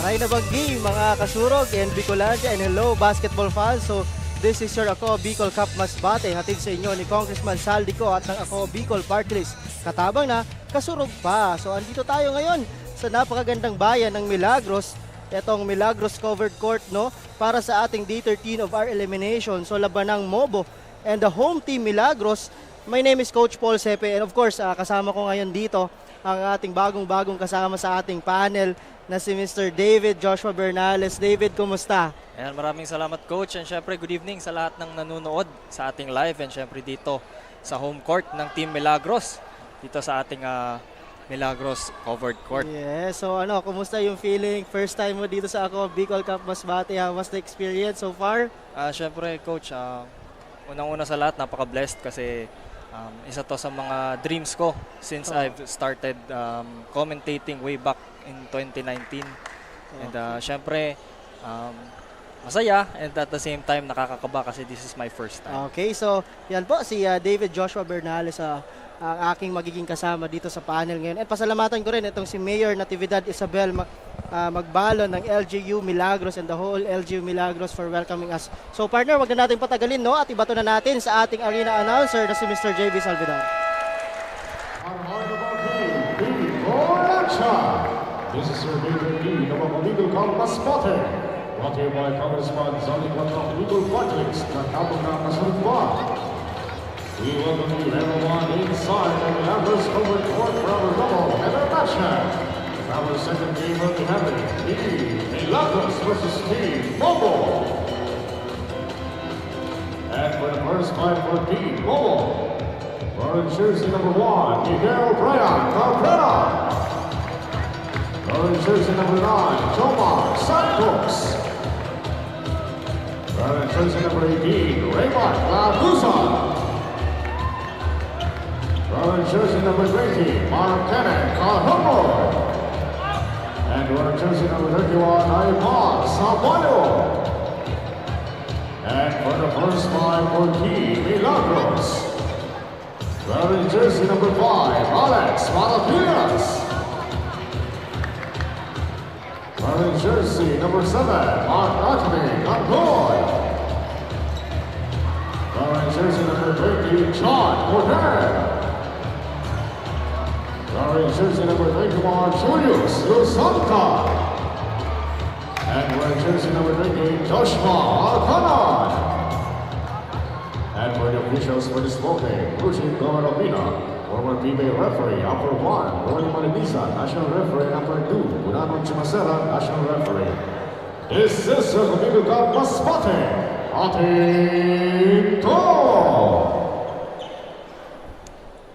Ay nabanggi mga kasurog and Bicolandia and hello basketball fans. So this is your Ako Bicol Cup Masbate hatid sa inyo ni Congressman Saldico at ng Ako Bicol Party List. Katabang na kasurog pa. So andito tayo ngayon sa napakagandang bayan ng Milagros. Itong Milagros covered court no para sa ating day 13 of our elimination. So laban ng Mobo and the home team Milagros. My name is Coach Paul Sepe and of course kasama ko ngayon dito ang ating bagong kasama sa ating panel na si Mr. David Joshua Bernales. David, kumusta? Ayan, maraming salamat coach and syempre good evening sa lahat ng nanonood sa ating live and syempre dito sa home court ng Team Milagros dito sa ating Milagros covered court. Yes, so kumusta yung feeling? First time mo dito sa Ako Bicol Cup Masbate. How was the experience so far? Syempre coach, unang-una sa lahat napaka-blessed kasi isa to sa mga dreams ko since I've started commentating way back in 2019. And syempre masaya and at the same time nakakakaba kasi this is my first time. Okay, so yan po si David Joshua Bernales ang aking magiging kasama dito sa panel ngayon. At pasalamatan ko rin itong si Mayor Natividad Isabel Magbalon ng LGU Milagros and the whole LGU Milagros for welcoming us. So partner, wag na natin patagalin no at ibato na natin sa ating arena announcer na si Mr. JB Salvidor. This is Sir David Lee ng mga legal call Masbate. Brought to you by Congressman Saldico of Legal Projects na tapos na kasunod pa. We welcome you everyone inside the Milagros covered court for our double header match. Our second game of the evening, Team Milagros versus Team Mobo. And for the first fight for Team Mobo, wearing jersey number 1, Miguel Brian Cabrera. Wearing jersey number 9, Jomar Santos. Wearing jersey number 18, Raymond Lagusa. Wearing jersey number 20, Mark Kenneth Calhoun. And wearing jersey number 31, Ivan Sabayo. And for the first fight for Team Milagros, wearing jersey number 5, Alex Malapinas. Wearing jersey number 7, Mark Anthony Angoy. Wearing jersey number 20, John Corder. Wearing jersey number 21, Julius Lusanta. And wearing jersey number 20, Joshua Alcanon. And for the officials for this ball game, Eugene Gomarobina, former PBA referee, upper 1, Ronnie Malibisa, national referee, upper 2, Bunanon Chimasera, national referee. This is the Comigo Cup Masbate, ating to!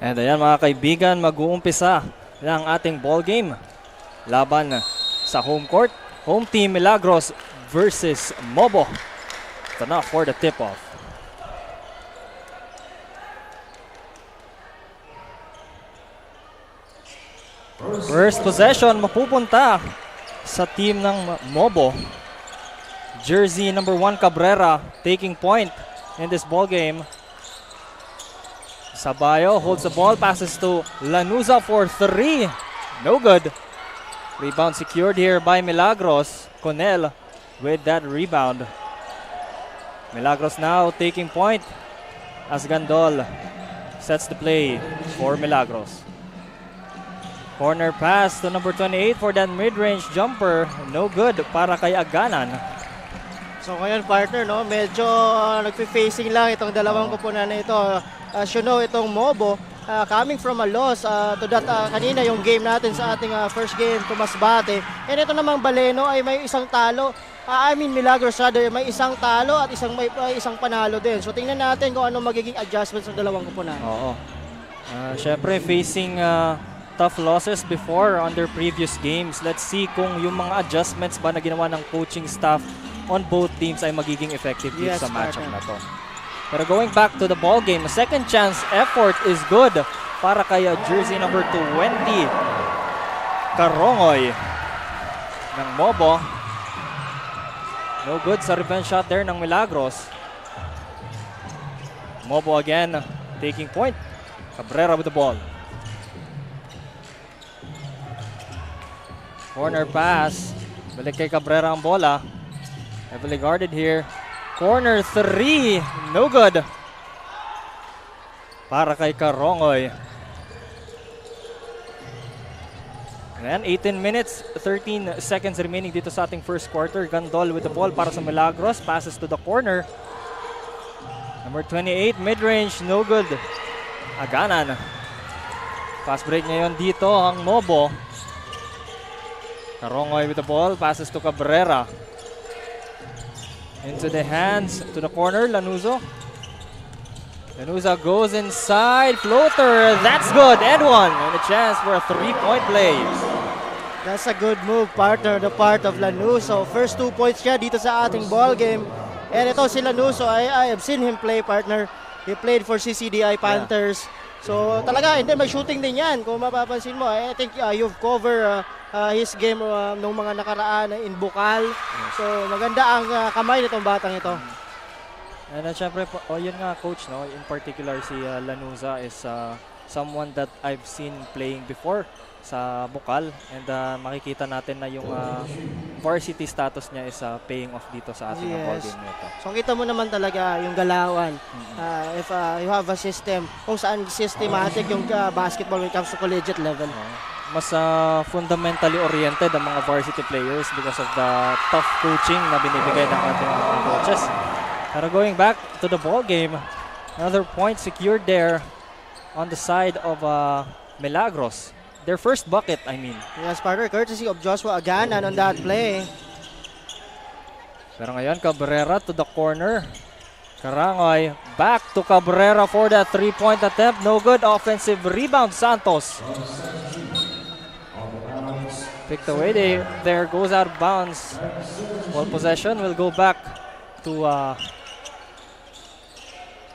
And ayan mga kaibigan, mag-uumpisa ng ating ball game. Laban sa home court, home team Milagros versus Mobo. Ito na for the tip-off. First possession mapupunta sa team ng Mobo. Jersey number 1 Cabrera taking point in this ball game. Sabayo holds the ball, passes to Lanuza for 3. No good. Rebound secured here by Milagros. Conel with that rebound. Milagros now taking point as Gandol sets the play for Milagros. Corner pass to number 28 for that mid-range jumper. No good para kay Aganan. So ngayon partner no, medyo nagfi-facing lang itong dalawang koponan na ito. As you know, itong Mobo coming from a loss to that kanina yung game natin sa ating first game to Masbate. And ito namang Baleno ay may isang talo. Milagros rather may isang talo at isang panalo din. So tingnan natin kung ano magiging adjustments ng dalawang koponan. Oo. Syempre facing tough losses before on their previous games. Let's see kung yung mga adjustments ba na ginawa ng coaching staff on both teams ay magiging effective dito sa matchup na to. Pero going back to the ball game, a second chance effort is good para kay jersey number 20 Karongoy ng Mobo. No good sa revenge shot there ng Milagros. Mobo again taking point. Cabrera with the ball. Corner pass Balik kay Cabrera ang bola. Heavily guarded here. Corner 3. No good. Para kay Karongoy. And 18 minutes, 13 seconds remaining dito sa ating first quarter. Gandol with the ball para sa Milagros. Passes to the corner. Number 28, mid-range, no good. Aganan. Fast break ngayon dito ang Mobo. Karongoy with the ball. Passes to Cabrera. Into the hands, to the corner, Lanuzo. Lanuza goes inside, floater, that's good, and one. And a chance for a 3-point play. That's a good move, partner, the part of Lanuso. First 2 points siya dito sa ating ball game. And ito si Lanuso, I have seen him play, partner. He played for CCDI Panthers. So talaga, hindi, may shooting din yan. Kung mapapansin mo, I think you've covered his game nung mga nakaraan in Bukal. So maganda ang kamay nitong batang ito. And syempre, yun nga coach, no? In particular si Lanuza is someone that I've seen playing before sa Bukal. And makikita natin na yung varsity status niya is paying off dito sa ating ball game nito. So kita mo naman talaga yung galawan. If you have a system, kung saan systematic yung basketball when it comes to collegiate level. Mas fundamentally oriented ang mga varsity players because of the tough coaching na binibigay ng ating mga coaches. Pero going back to the ball game, another point secured there on the side of Milagros. Their first bucket, I mean. Yes, partner, courtesy of Joshua Aganan on that play. Pero ngayon, Cabrera to the corner. Karangoy, back to Cabrera for that 3-point attempt. No good. Offensive rebound, Santos. Picked away. There goes out of bounds. Ball possession will go back to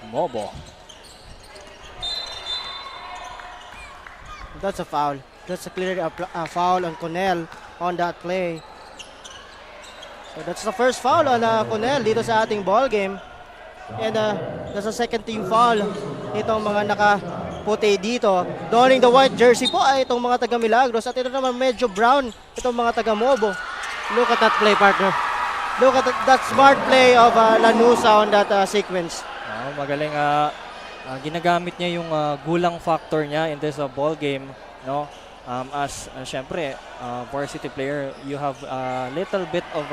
Mobo. That's a foul. That's a clear foul on Connell on that play. So that's the first foul on Connell dito sa ating ball game. And that's a second team foul. Itong mga nakaputi dito. Donning the white jersey po ay itong mga taga Milagros. At ito naman medyo brown itong mga taga Mobo. Look at that play, partner. Look at that smart play of Lanusa on that sequence. Magaling. Ginagamit niya yung gulang factor niya in this ball game, no? As syempre varsity player, you have a little bit of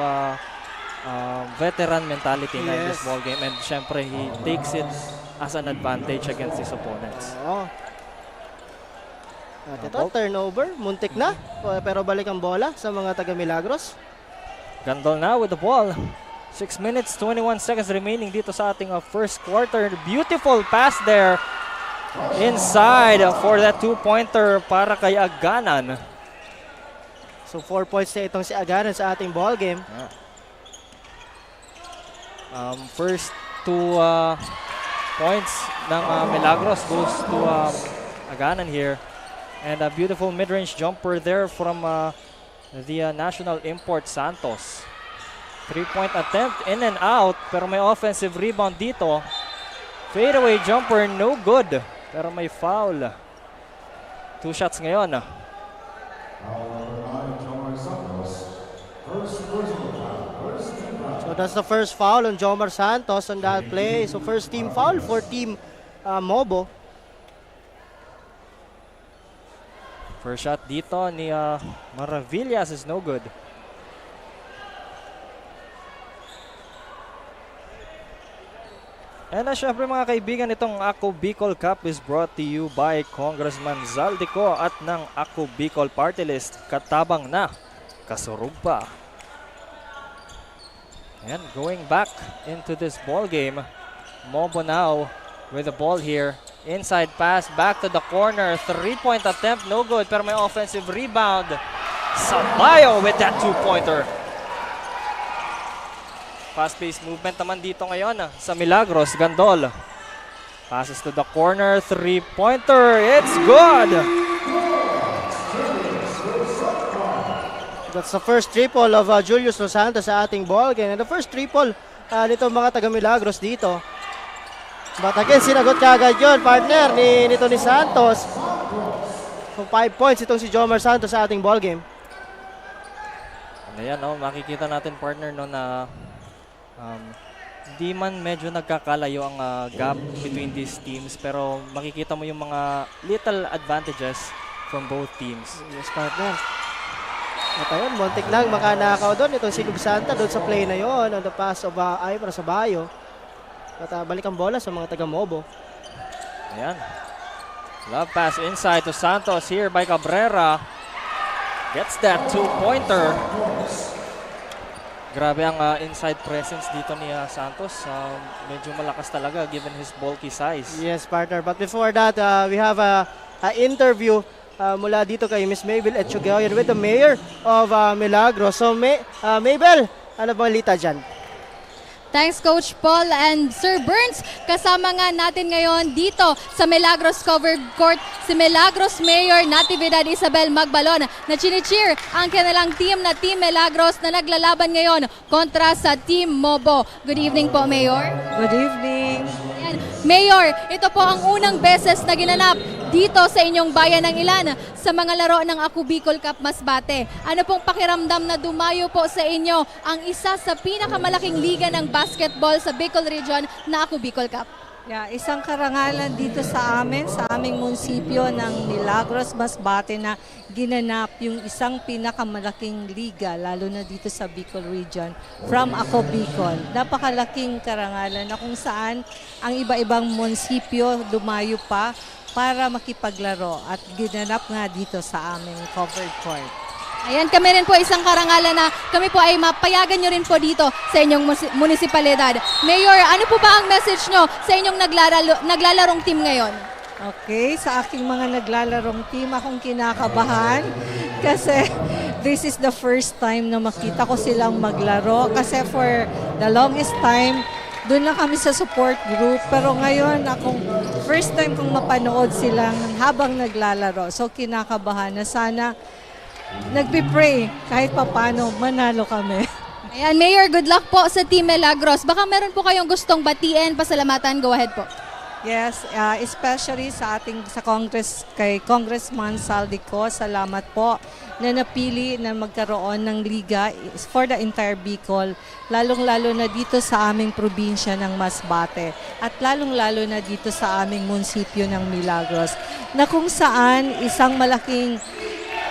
veteran mentality in this ball game, and syempre he takes it as an advantage against his opponents. At ito, turnover, muntik na, pero balik ang bola sa mga taga Milagros. Gandol now with the ball. 6 minutes, 21 seconds remaining dito sa ating first quarter. Beautiful pass there inside for that 2-pointer para kay Aganan. So 4 points na itong si Aganan sa ating ball game. First 2 points ng Milagros goes to Aganan here. And a beautiful mid-range jumper there from the national import Santos. 3-point attempt, in and out, pero may offensive rebound dito. Fadeaway jumper, no good, pero may foul. 2 shots ngayon. So that's the first foul on Jomar Santos on that play. So first team foul for team Mobo. First shot dito ni Maravillas is no good. And syempre mga kaibigan, itong Ako Bicol Cup is brought to you by Congressman Zaldico at ng Ako Bicol Party List. Katabang na, kasurug pa. And going back into this ball game, Mobo now with the ball here. Inside pass, back to the corner. 3-point attempt, no good, pero may offensive rebound. Sabayo with that 2-pointer. Fast-paced movement naman dito ngayon sa Milagros. Gandol. Passes to the corner. 3-pointer. It's good! That's the first triple of Julius Los Santos sa ating ball game. And the first triple nito mga taga Milagros dito. But again, sinagot kagad yun, partner, nito ni Santos. So 5 points itong si Jomar Santos sa ating ball game. Ayan, no, makikita natin partner no na hindi man medyo nagkakalayo ang gap between these teams pero makikita mo yung mga little advantages from both teams. Yes, partner. At ayun, muntik lang makanakaw doon. Itong si Gubsanta doon sa play na yon on the pass of ay para sa Bayo. At balik ang bola sa mga taga-Mobo. Ayan. Love pass inside to Santos here by Cabrera. Gets that two-pointer. Grabe ang inside presence dito ni Santos. Medyo malakas talaga given his bulky size. Yes, partner. But before that, we have a interview mula dito kay Miss Mabel Etchugayan with the mayor of Milagros. So, Mabel, ano ba balita dyan? Thanks Coach Paul and Sir Burns. Kasama nga natin ngayon dito sa Milagros Covered Court si Milagros Mayor Natividad Isabel Magbalon na chini-cheer ang kanilang team na Team Milagros na naglalaban ngayon kontra sa Team Mobo. Good evening po, Mayor. Good evening. Ayan. Mayor, ito po ang unang beses na ginanap dito sa inyong bayan ng Ilan sa mga laro ng Aku Bicol Cup Masbate. Ano pong pakiramdam na dumayo po sa inyo ang isa sa pinakamalaking liga ng basketball sa Bicol Region na Aku Bicol Cup? Yeah, isang karangalan dito sa amin, sa aming munisipyo ng Milagros, Masbate na ginanap yung isang pinakamalaking liga, lalo na dito sa Bicol Region, from Ako Bicol. Napakalaking karangalan na kung saan ang iba-ibang munisipyo dumayo pa para makipaglaro at ginanap nga dito sa aming covered court. Ayan, kami rin po isang karangalan na kami po ay mapayagan nyo rin po dito sa inyong munisipalidad. Mayor, ano po ba ang message nyo sa inyong naglalarong team ngayon? Okay, sa aking mga naglalarong team, akong kinakabahan kasi this is the first time na makita ko silang maglaro kasi for the longest time, doon lang kami sa support group. Pero ngayon, akong first time kong mapanood silang habang naglalaro. So, kinakabahan na sana nagpipray kahit papano manalo kami. Ayan, Mayor, good luck po sa Team Milagros. Baka meron po kayong gustong batiin, pasalamatan, go ahead po. Yes, especially sa kay Congressman Saldico, salamat po na napili na magkaroon ng liga for the entire Bicol, lalong-lalo na dito sa aming probinsya ng Masbate at lalong-lalo na dito sa aming munisipyo ng Milagros, na kung saan isang malaking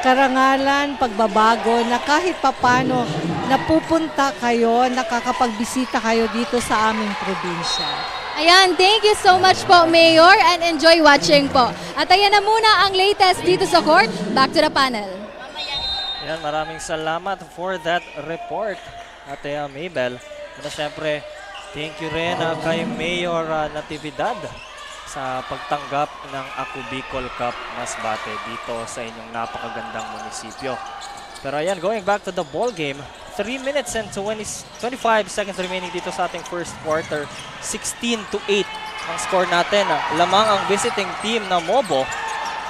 karangalan, pagbabago na kahit papano napupunta kayo, nakakapagbisita kayo dito sa aming probinsya. Ayan, thank you so much po, Mayor, and enjoy watching po. At ayan na muna ang latest dito sa court. Back to the panel. Ayan, maraming salamat for that report, Ate Mabel. At syempre, thank you rin kay Mayor Natividad sa pagtanggap ng Aku Bicol Cup Masbate dito sa inyong napakagandang munisipyo. Pero ayan, going back to the ball game, 3 minutes and 25 seconds remaining dito sa ating first quarter. 16-8 ang score natin. Lamang ang visiting team na Mobo.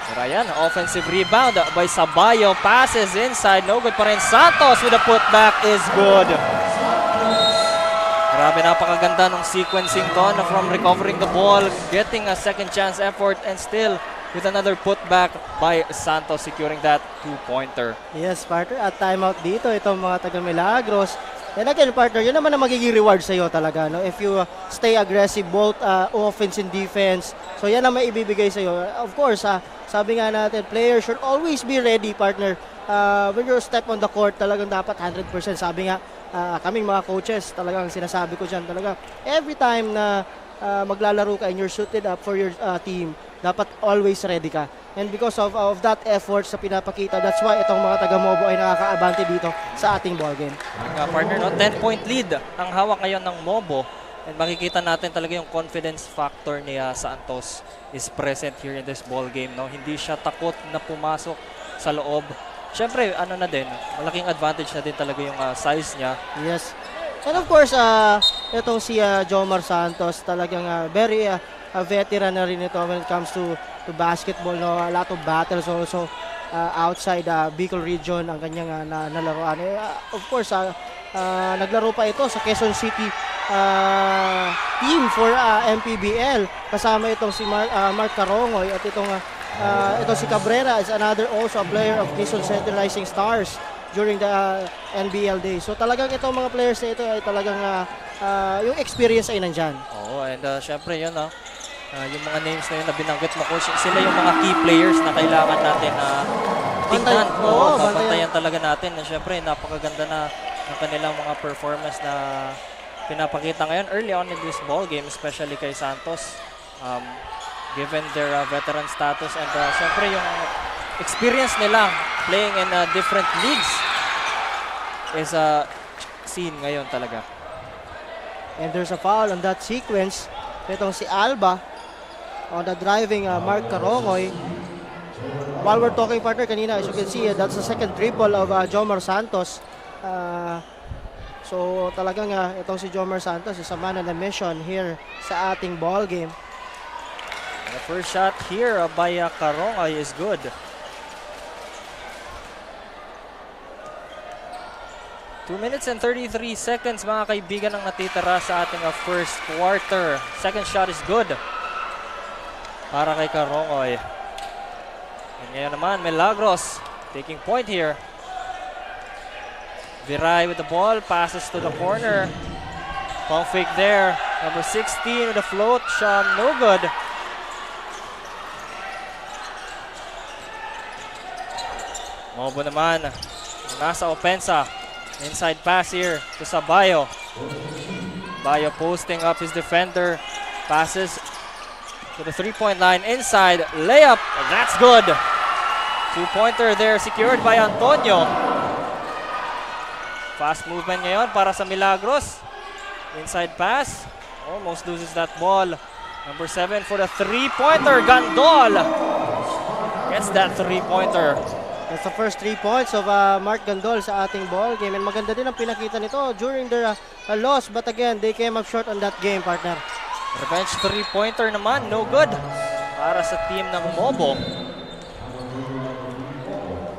Pero ayan, offensive rebound by Sabayo. Passes inside. No good pa rin. Santos with a putback is good. Grabe, napakaganda ng sequencing to na from recovering the ball, getting a second chance effort, and still with another putback by Santos securing that two-pointer. Yes, partner. At timeout dito, itong mga taga-Milagros. And again, partner, yun naman ang magiging reward sa iyo talaga. No? If you stay aggressive, both offense and defense. So yan ang maibibigay sa iyo. Of course, sabi nga natin, players should always be ready, partner. When you step on the court, talagang dapat 100%. Sabi nga, kaming mga coaches, talagang sinasabi ko dyan talaga. Every time na maglalaro ka and you're suited up for your team, dapat always ready ka. And because of that effort sa pinapakita, that's why itong mga taga-Mobo ay nakakaabante dito sa ating ballgame. Partner, no? 10-point lead ang hawak ngayon ng Mobo. And makikita natin talaga yung confidence factor ni Santos is present here in this ball game. No? Hindi siya takot na pumasok sa loob. Siyempre, ano na din, malaking advantage na din talaga yung size niya. Yes. And of course, itong si Jomar Santos, talagang very veteran na rin ito when it comes to basketball. No? A lot of battles also outside Bicol region ang kanyang nalaroan. Of course, naglaro pa ito sa Quezon City team for MPBL. Kasama itong si Mark Carongoy at itong ito si Cabrera is another also a player of Quezon City Rising Stars. during the NBL day. So talagang itong mga players na ito ay talagang yung experience ay nandyan. Oo, and syempre yun, yung mga names na yun na binanggit mo, coach, sila yung mga key players na kailangan natin tingnan. Oo, Bantayan talaga natin. Syempre, napakaganda na ng kanilang mga performance na pinapakita ngayon early on in this ball game, especially kay Santos. Given their veteran status and syempre yung experience nila playing in different leagues is seen ngayon talaga. And there's a foul on that sequence. Itong si Alba on the driving Mark Carongoy. While we're talking, partner, kanina, as you can see, that's the second triple of Jomar Santos. So talagang itong si Jomar Santos is a man on a mission here sa ating ball game. The first shot here by Carongoy is good. Two minutes and 33 seconds, mga kaibigan, ang natitira sa ating first quarter. Second shot is good para kay Carongoy. And ngayon naman, Milagros taking point here. Viray with the ball, passes to the corner. Pump fake there. Number 16 with a float shot, no good. Mobo naman, nasa opensa. Inside pass here to Sabayo. Bayo posting up his defender. Passes to the three-point line inside. Layup, that's good. Two-pointer there secured by Antonio. Fast movement ngayon para sa Milagros. Inside pass. Almost loses that ball. Number 7 for the three-pointer. Gandol gets that three-pointer. That's the first 3 points of Mark Gandol sa ating ball game. And maganda din ang pinakita nito during their loss. But again, they came up short on that game, partner. Revenge three-pointer naman, no good para sa team ng Mobo.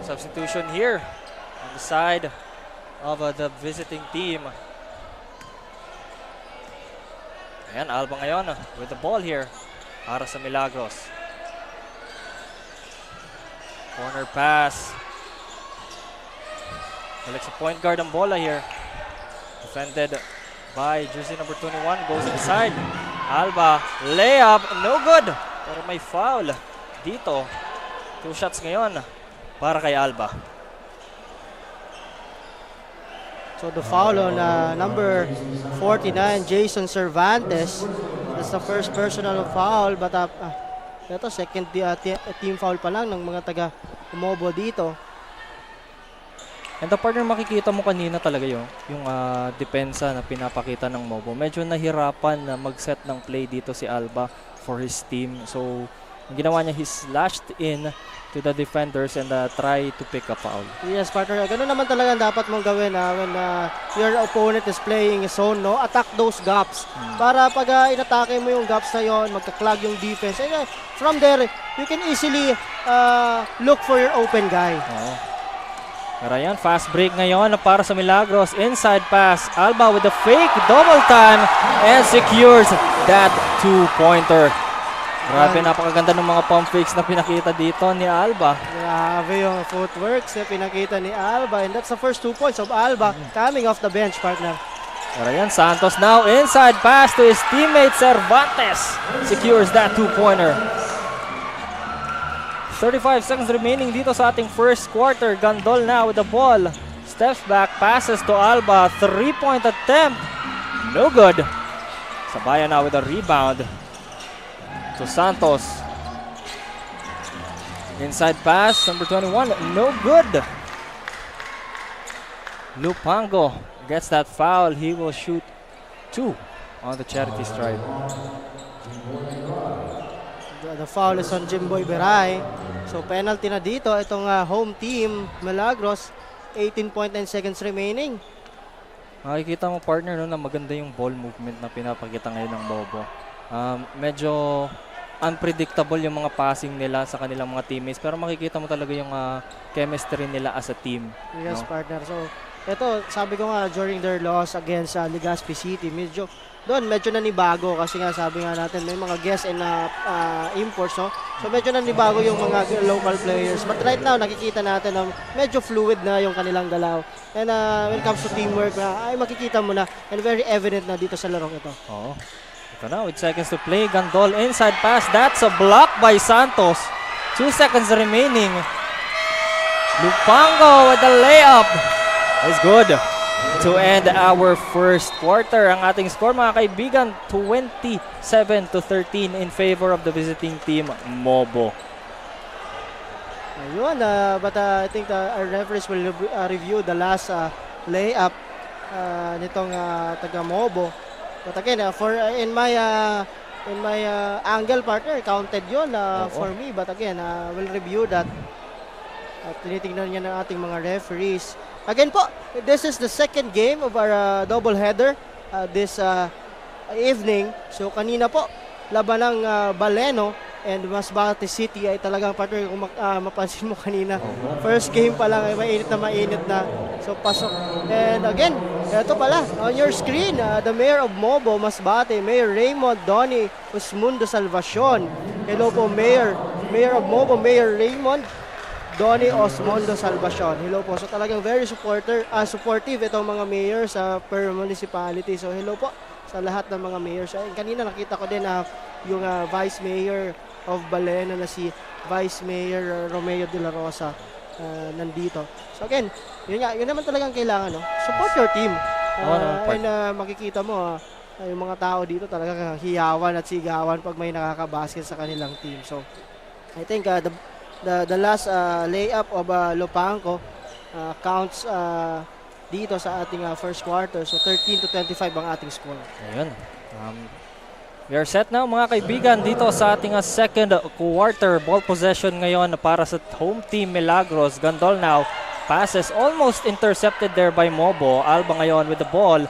Substitution here on the side of the visiting team. Ayan, Alba ngayon with the ball here para sa Milagros. Corner pass. Balik sa point guard ang bola here. Defended by jersey number 21. Goes inside. Alba, layup, no good. Pero may foul dito. 2 shots ngayon para kay Alba. So the foul on number 49, Jason Cervantes. That's the first personal foul. But ito, second team foul pa lang ng mga taga Mobo dito. And the partner, makikita mo kanina talaga yung depensa na pinapakita ng Mobo. Medyo nahirapan na mag-set ng play dito si Alba for his team. So, ang ginawa niya, he slashed in to the defenders and try to pick a foul. Yes, partner. Ganun naman talaga ang dapat mong gawin when your opponent is playing zone, no? Attack those gaps. Para pag inatake mo yung gaps na yon, magka-clog yung defense. And from there, you can easily look for your open guy. Oo. Pero yan, fast break ngayon para sa Milagros. Inside pass. Alba with the fake double time and secures that two-pointer. Grabe, napakaganda ng mga pump fakes na pinakita dito ni Alba. Grabe yung footworks na pinakita ni Alba. And that's the first 2 points of Alba coming off the bench, partner. Pero yan, Santos now inside pass to his teammate Cervantes. Secures that two-pointer. 35 seconds remaining dito sa ating first quarter. Gandol now with the ball. Steps back, passes to Alba. 3-point attempt. No good. Sabaya now with a rebound to Santos. Inside pass, number 21. No good. Lupango gets that foul. He will shoot 2 on the charity stripe. The foul is on Jimboy Beray. So penalty na dito itong home team Milagros. 18.9 seconds remaining. Makikita mo, partner, no, na maganda yung ball movement na pinapakita ngayon ng Mobo. Medyo unpredictable yung mga passing nila sa kanilang mga teammates, pero makikita mo talaga yung chemistry nila as a team. Yes, no? partner. So ito, sabi ko nga during their loss against Legazpi City, medyo nanibago kasi nga sabi nga natin may mga guests and imports, no? So medyo nanibago yung mga local players. But right now, nakikita natin na medyo fluid na yung kanilang galaw. And when it comes to teamwork, ay makikita mo na and very evident na dito sa larong ito. Oo. Ito na, with seconds to play. Gandol inside pass. That's a block by Santos. 2 seconds remaining. Lupango with the layup. It's good to end our first quarter. Ang ating score, mga kaibigan, 27-13 in favor of the visiting team, Mobo. Ayun, but I think our referees will review the last layup nitong taga Mobo. But again, in my angle, partner, counted yun for me. But again, we'll review that. At tinitingnan niya ng ating mga referees. Again po, this is the second game of our doubleheader this evening. So kanina po, laban ng Baleno and Masbate City ay talagang partner kung mapansin mo kanina. First game pa lang ay mainit na. So pasok. And again, ito pala, on your screen, the Mayor of Mobo, Masbate, Mayor Raymond Donny Osmundo Salvacion. Hello po, Mayor of Mobo, Mayor Raymond Donny Osmundo Salvacion. Hello po. So talagang very supportive itong mga mayors per municipality. So hello po sa lahat ng mga mayors. Kanina nakita ko din yung Vice Mayor of Balena na si Vice Mayor Romeo de la Rosa nandito. So again, yun naman talagang kailangan, no? Support your team. And makikita mo yung mga tao dito talagang hiyawan at sigawan pag may nakakabasket sa kanilang team. So I think the last layup of Lupango counts dito sa ating first quarter. So 13-25 ang ating score. Ayun. We are set now, mga kaibigan, dito sa ating second quarter. Ball possession ngayon para sa home team Milagros. Gandol now. Passes almost intercepted there by Mobo. Alba ngayon with the ball.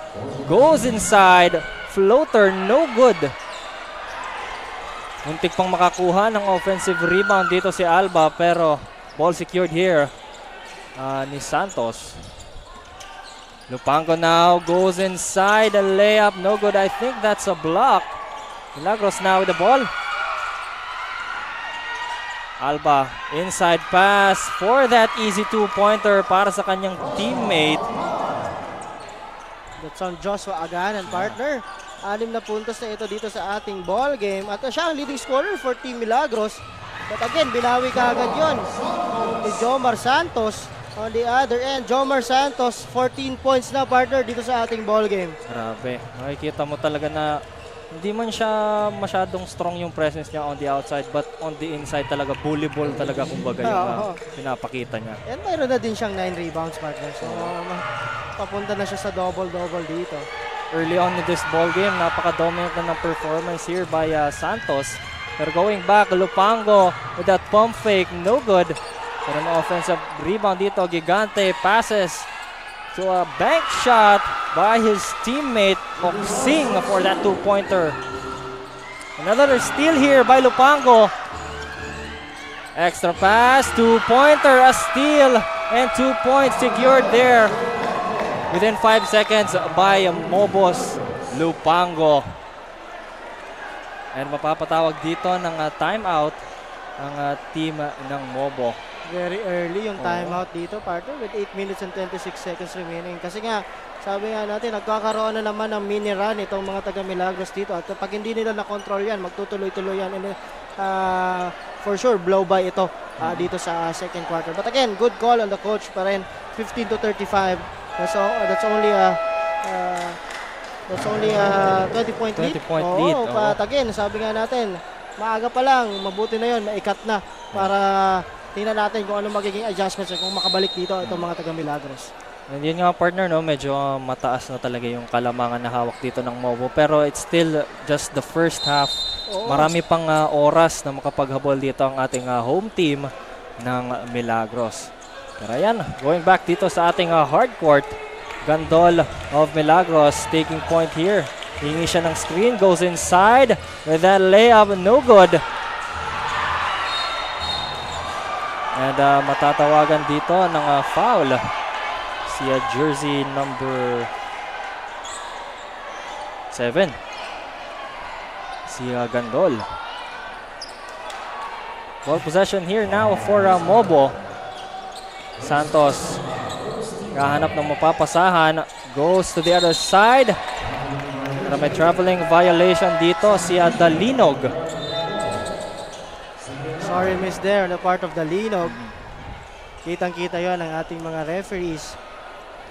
Goes inside. Floater, no good. Muntik pang makakuha ng offensive rebound dito si Alba, pero ball secured here ni Santos. Lupango now goes inside, a layup, no good. I think that's a block. Milagros now with the ball. Alba, inside pass for that easy two-pointer para sa kanyang teammate. That's on Joshua Aganan, partner. 6 na puntos na ito dito sa ating ball game. At siya ang leading scorer for Team Milagros. But again, binawi ka agad yun ni Jomar Santos. On the other end, Jomar Santos, 14 points na, partner, dito sa ating ball game. Grabe. Makikita mo talaga na hindi man siya masyadong strong yung presence niya on the outside, but on the inside talaga, bully ball talaga kumbaga yung pinapakita niya. And mayroon na din siyang 9 rebounds, partner. So, papunta na siya sa double-double dito. Early on in this ball game, napaka-dominant na ng performance here by Santos. Pero going back, Lupango with that pump fake, no good. Pero an offensive rebound dito, Gigante passes to a bank shot by his teammate, Koksing, for that two-pointer. Another steal here by Lupango. Extra pass, two-pointer, a steal, and 2 points secured there within 5 seconds by Mobos Lupango. And mapapatawag dito ng timeout ang team ng Mobo. Very early yung timeout dito, partner, with 8 minutes and 26 seconds remaining. Kasi nga, sabi nga natin, nagkakaroon na naman ng mini run itong mga taga Milagros dito. At pag hindi nila na-control yan, magtutuloy-tuloy yan. And for sure, blow by ito dito sa second quarter. But again, good call on the coach pa rin. 15-35. That's only a 20-point lead. 20-point lead. But again, sabi nga natin, maaga pa lang, mabuti na yon, maikat na para tingnan natin kung ano magiging adjustments kung makabalik dito itong mga taga Milagros. And yun nga, partner, no, medyo mataas na talaga yung kalamangan na hawak dito ng Mobo, pero it's still just the first half. Marami pang oras na makapaghabol dito ang ating home team ng Milagros. Pero ayan, going back dito sa ating hard court, Gandol of Milagros taking point here. Hingi siya ng screen, goes inside with that layup, no good. And matatawagan dito ng foul si jersey number 7. Si Gandol. Ball possession here now for Mobo. Santos kahanap ng mapapasahan. Goes to the other side. Pero may traveling violation dito si Dalinog. Sorry miss there on the part of the Linog. Kitang-kita yon ng ating mga referees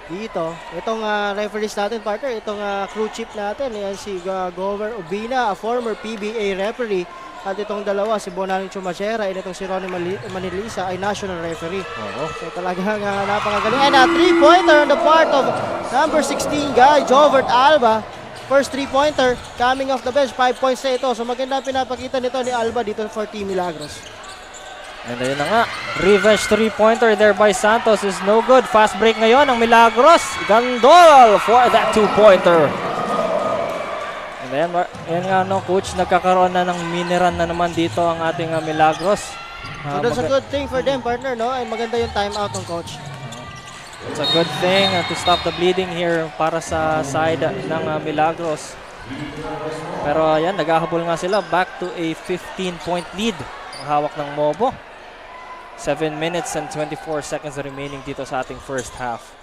dito. Itong referees natin, partner, itong crew chief natin, yan si Gover Ubina, a former PBA referee. At itong dalawa, si Bonaling Chumacera and itong si Ronnie Manilisa ay national referee. So talagang napakagaling. And a 3-pointer on the part of number 16 guy, Jovert Alba. First 3-pointer coming off the bench, 5 points na ito. So maganda pinapakita nito ni Alba dito for Team Milagros. And ayun na nga, revenge 3-pointer there by Santos is no good. Fast break ngayon ng Milagros. Gandol for that 2-pointer. And then, yan nga no, coach, nagkakaroon na ng miniran na naman dito ang ating Milagros. So that's a good thing for them, partner, no? And maganda yung timeout ng coach. It's a good thing to stop the bleeding here para sa side ng Milagros. Pero yan, naghahabol nga sila back to a 15-point lead. Ang hawak ng Mobo. 7 minutes and 24 seconds remaining dito sa ating first half.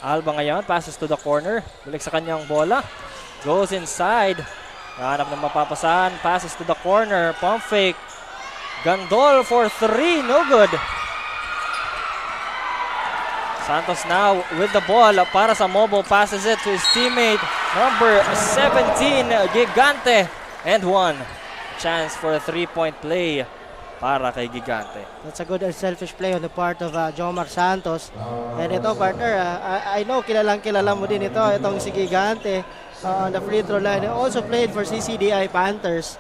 Alba ngayon, passes to the corner. Balik sa kanyang bola. Goes inside. Hanap ng mapapasahan. Passes to the corner. Pump fake. Gandol for 3. No good. Santos now with the ball para sa Mobo. Passes it to his teammate. Number 17, Gigante. And one. Chance for a 3-point play para kay Gigante. That's a good and selfish play on the part of Jomar Santos. And ito, partner, I know kilala mo din ito. Itong si Gigante on the free throw line. He also played for CCDI Panthers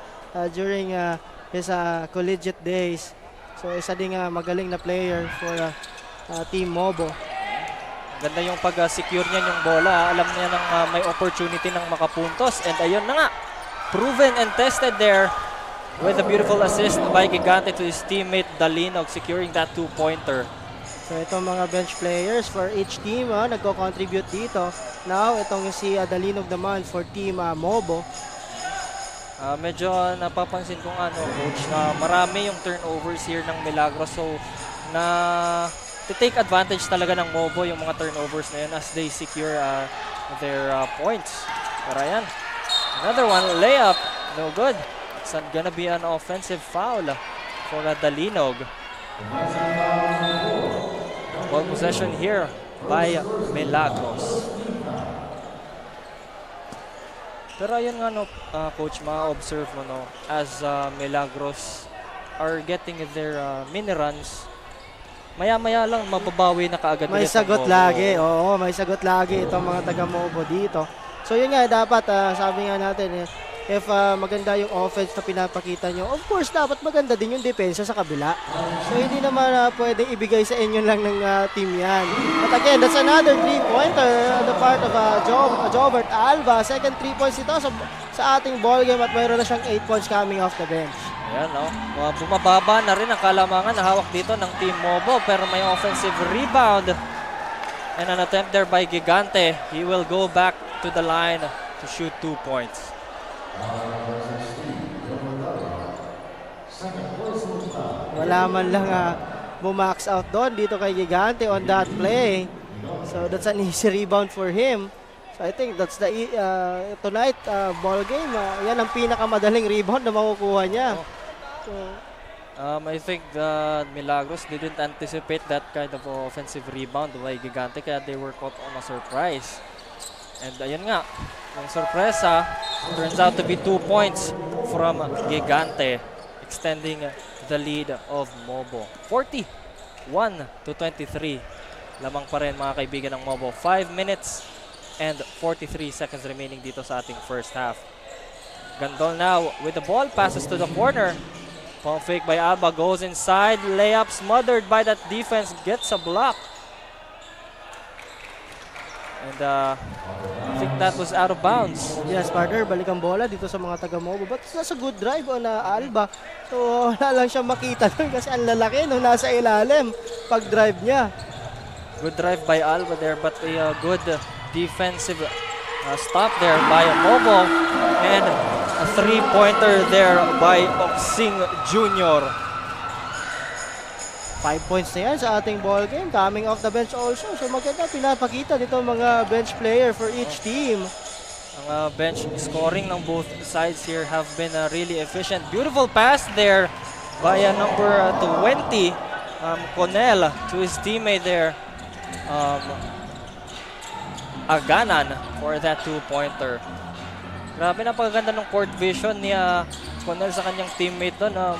during his collegiate days. So isa ding magaling na player for Team Mobo. Ganda yung pag-secure niya yung bola. Alam niya nang may opportunity ng makapuntos. And ayun na nga, proven and tested there with a beautiful assist by Gigante to his teammate Dalinog, securing that 2-pointer. So itong mga bench players for each team nagko-contribute dito. Now itong si Dalinog naman for Team Mobo. Medyo napapansin kong coach, na marami yung turnovers here ng Milagros. So to take advantage talaga ng Mobo yung mga turnovers na yun as they secure their points. Pero ayan, another one, layup, no good. It's gonna be an offensive foul for Dalinog. Ball possession here by Milagros. Pero ayun nga coach, ma-observe mo as Milagros are getting their mini runs, maya-maya lang mababawi na kaagad. May sagot lagi. Oo, may sagot lagi itong mga taga-Mobo dito. So yun nga, dapat sabi nga natin if maganda yung offense na pinapakita nyo, of course dapat maganda din yung depensa sa kabila. So hindi naman pwedeng ibigay sa inyo lang ng team yan. But again, that's another 3-pointer on the part of Jobert Alba. Second 3 points ito sa ating ball game at mayroon na siyang 8 points coming off the bench. Ayan, bumababa na rin ang kalamangan na hawak dito ng Team Mobo, pero may offensive rebound and an attempt there by Gigante. He will go back to the line to shoot 2 points. Wala man lang bumax out doon dito kay Gigante on that play. So that's an easy rebound for him. So I think that's the tonight ball game. Yan ang pinakamadaling rebound na makukuha niya. So, I think the Milagros didn't anticipate that kind of offensive rebound by Gigante, kaya they were caught on a surprise. And ayun nga, yung sorpresa turns out to be 2 points from Gigante, extending the lead of Mobo. 41-23. Lamang pa rin mga kaibigan ng Mobo. 5 minutes and 43 seconds remaining dito sa ating first half. Gandol now with the ball, passes to the corner. Pump fake by Alba, goes inside, layup smothered by that defense, gets a block. And I think that was out of bounds. yes, partner, balik ang bola dito sa mga taga-Mobo. But that's a good drive on Alba. So wala lang siya makita doon kasi ang lalaki nung nasa ilalim pag-drive niya. Good drive by Alba there, but a good defensive stop there by Mobo. And a three-pointer there by Oxing Jr. 5 points na yan sa ating ball game. Coming off the bench also. So maganda pinapakita dito mga bench player for each team. Ang bench scoring ng both sides here have been really efficient. Beautiful pass there by number 20, Conel, to his teammate there, Aganan, for that two-pointer. Grabe, napakaganda ng court vision ni Conel sa kanyang teammate doon.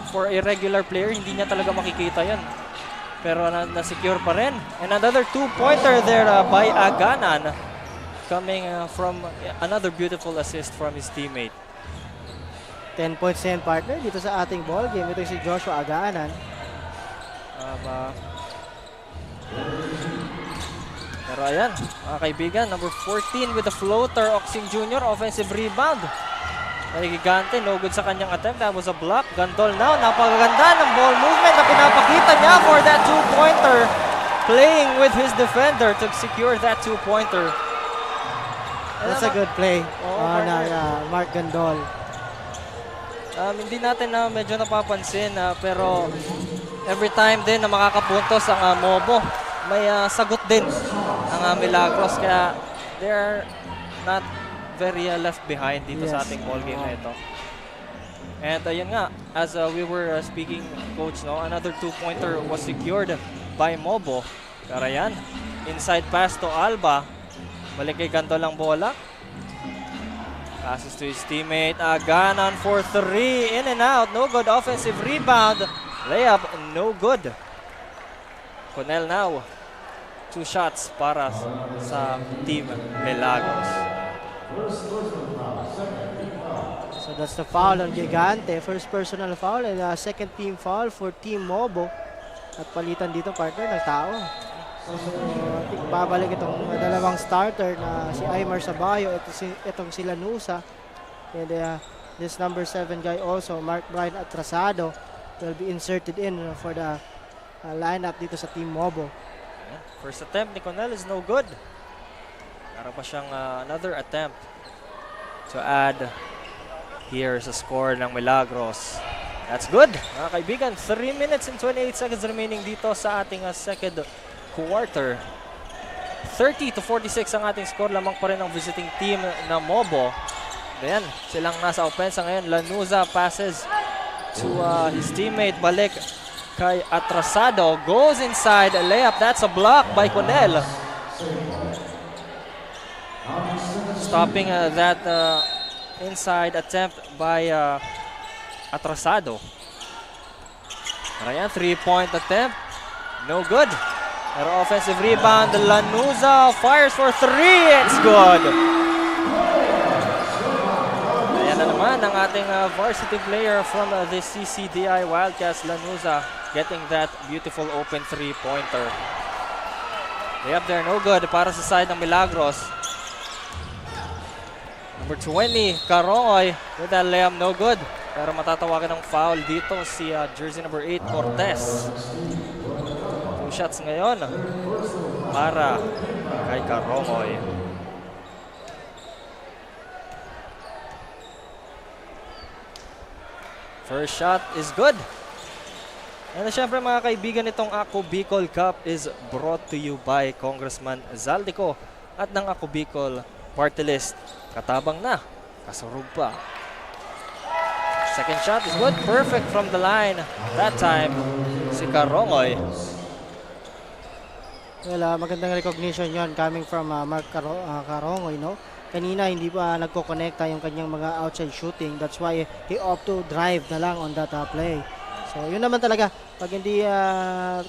For a regular player, hindi niya talaga makikita yan. Pero na-secure pa rin. And another two-pointer there by Aganan, coming from another beautiful assist from his teammate. 10 points na yan, partner, dito sa ating ball game. Ito si Joshua Aganan. Pero ayan, mga kaibigan, number 14 with the floater, Oxing Jr., offensive rebound. Ay Gigante, no good sa kanyang attempt. That was a block. Gandol now, napakaganda ng ball movement na pinapakita niya for that two-pointer. Playing with his defender to secure that two-pointer. That's a good play partner. Mark Gandol. Hindi natin medyo napapansin, pero every time din na makakapuntos ang Mobo, may sagot din ang Milagros. Kaya they're not very left behind dito sa ating ball game na ito. And yun nga, as we were speaking, Coach, no, another two-pointer was secured by Mobo. Pero yan, inside pass to Alba. Balik kay Gandol ang bola. Passes to his teammate. Aganan for three. In and out. No good. Offensive rebound. Layup. No good. Conel now. 2 shots para sa Team Milagros. So that's the foul on Gigante. First personal foul and second team foul for Team Mobo. At palitan dito, partner, ng tao. So, babalik itong dalawang starter na si Aymar Sabayo, itong si Lanusa. And this number 7 guy also, Mark Brian Atrasado, will be inserted in for the lineup dito sa Team Mobo. First attempt ni Conel is no good. Meron pa siyang another attempt to add here sa score ng Milagros. That's good. Mga kaibigan, 3 minutes and 28 seconds remaining dito sa ating second quarter. 30-46 ang ating score. Lamang pa rin ang visiting team na Mobo. Ayan, silang nasa opensa ngayon. Lanuza passes to his teammate. Balik kay Atrasado. Goes inside. A layup. That's a block by Conel. Stopping that inside attempt by Atrasado. Ayan, 3-point attempt. No good. Pero offensive rebound. Lanuza fires for 3. It's good. Ayan na naman ang ating varsity player from the CCDI Wildcats, Lanuza, getting that beautiful open 3-pointer. Layup there, no good para sa side ng Milagros. Number 20, Carongoy with that layup, no good. Pero matatawagan ng foul dito si jersey number 8, Cortez. 2 shots ngayon para kay Carongoy. First shot is good. And syempre mga kaibigan, itong Ako Bicol Cup is brought to you by Congressman Zaldico at ng Ako Bicol Party List. Katabang na, kasurog pa. Second shot is good, perfect from the line. That time, si Carongoy. Well, magandang recognition yon coming from Mark Carongoy, no? Kanina hindi pa nagko-connecta yung kanyang mga outside shooting. That's why he opt to drive na lang on that play. So, yun naman talaga. Pag hindi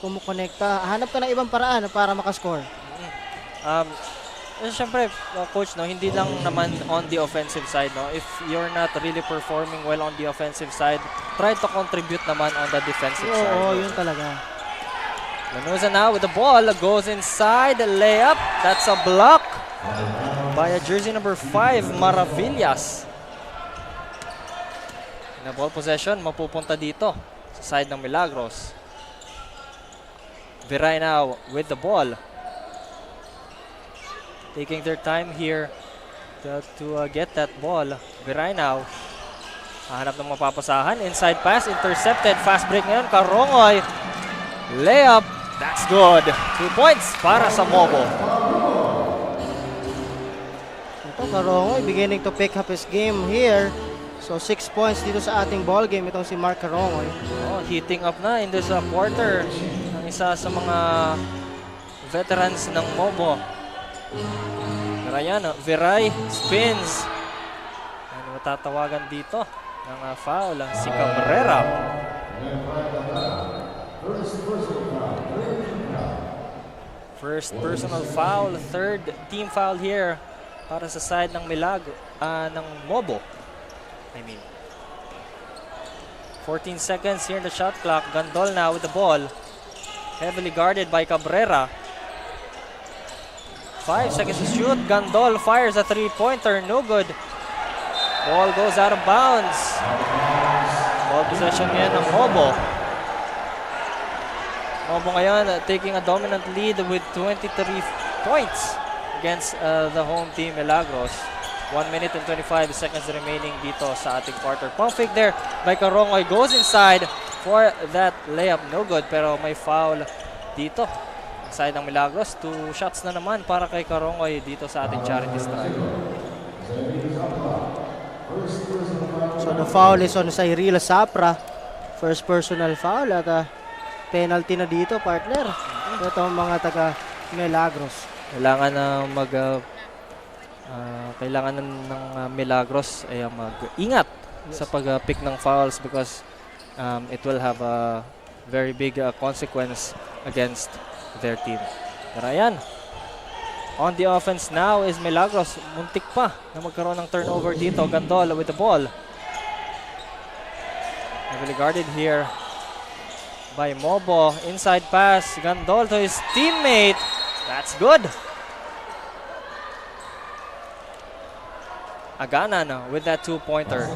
kumukonekta, hanap ka ng ibang paraan para makascore. Siyempre, coach, no, hindi lang naman on the offensive side, no. If you're not really performing well on the offensive side, try to contribute naman on the defensive side. Oo, yun talaga. Lanuza now with the ball, goes inside, layup. That's a block by a jersey number 5, Maravillas. Na ball possession, mapupunta dito sa side ng Milagros. Viray now with the ball. Taking their time here to get that ball. Viray now. Hanap ng mapapasahan. Inside pass, intercepted. Fast break ngayon. Karongoy. Layup. That's good. 2 points para sa Mobo. Ito, Karongoy beginning to pick up his game here. So 6 points dito sa ating ball game. Itong si Mark Karongoy. Oh, heating up na in this quarter. Ang isa sa mga veterans ng Mobo. Pero ayan, Viray spins. Ano matatawagan dito ng foul si Cabrera. First personal foul, third team foul here para sa side ng ng Mobo. 14 seconds here in the shot clock. Gandol now with the ball. Heavily guarded by Cabrera. 5 seconds to shoot. Gandol fires a three-pointer. No good. Ball goes out of bounds. Ball possession ngayon ng Mobo. Mobo ngayon taking a dominant lead with 23 points against the home team Milagros. 1 minute and 25 seconds remaining dito sa ating quarter. Pump fake there by Karongoy. Goes inside for that layup. No good, pero may foul dito. Side ng Milagros. 2 shots na naman para kay Karongoy dito sa ating charity stripe. So the foul is on Cyril Sapra. First personal foul at penalty na dito, partner. Ito ang mga taga Milagros. Kailangan na kailangan ng Milagros ay mag-ingat sa pag-pick ng fouls because it will have a very big consequence against their team. Pero ayan, on the offense now is Milagros. Muntik pa na magkaroon ng turnover dito. Gandol with the ball. Heavily guarded here by Mobo. Inside pass. Gandol to his teammate. That's good. Aganan with that 2-pointer.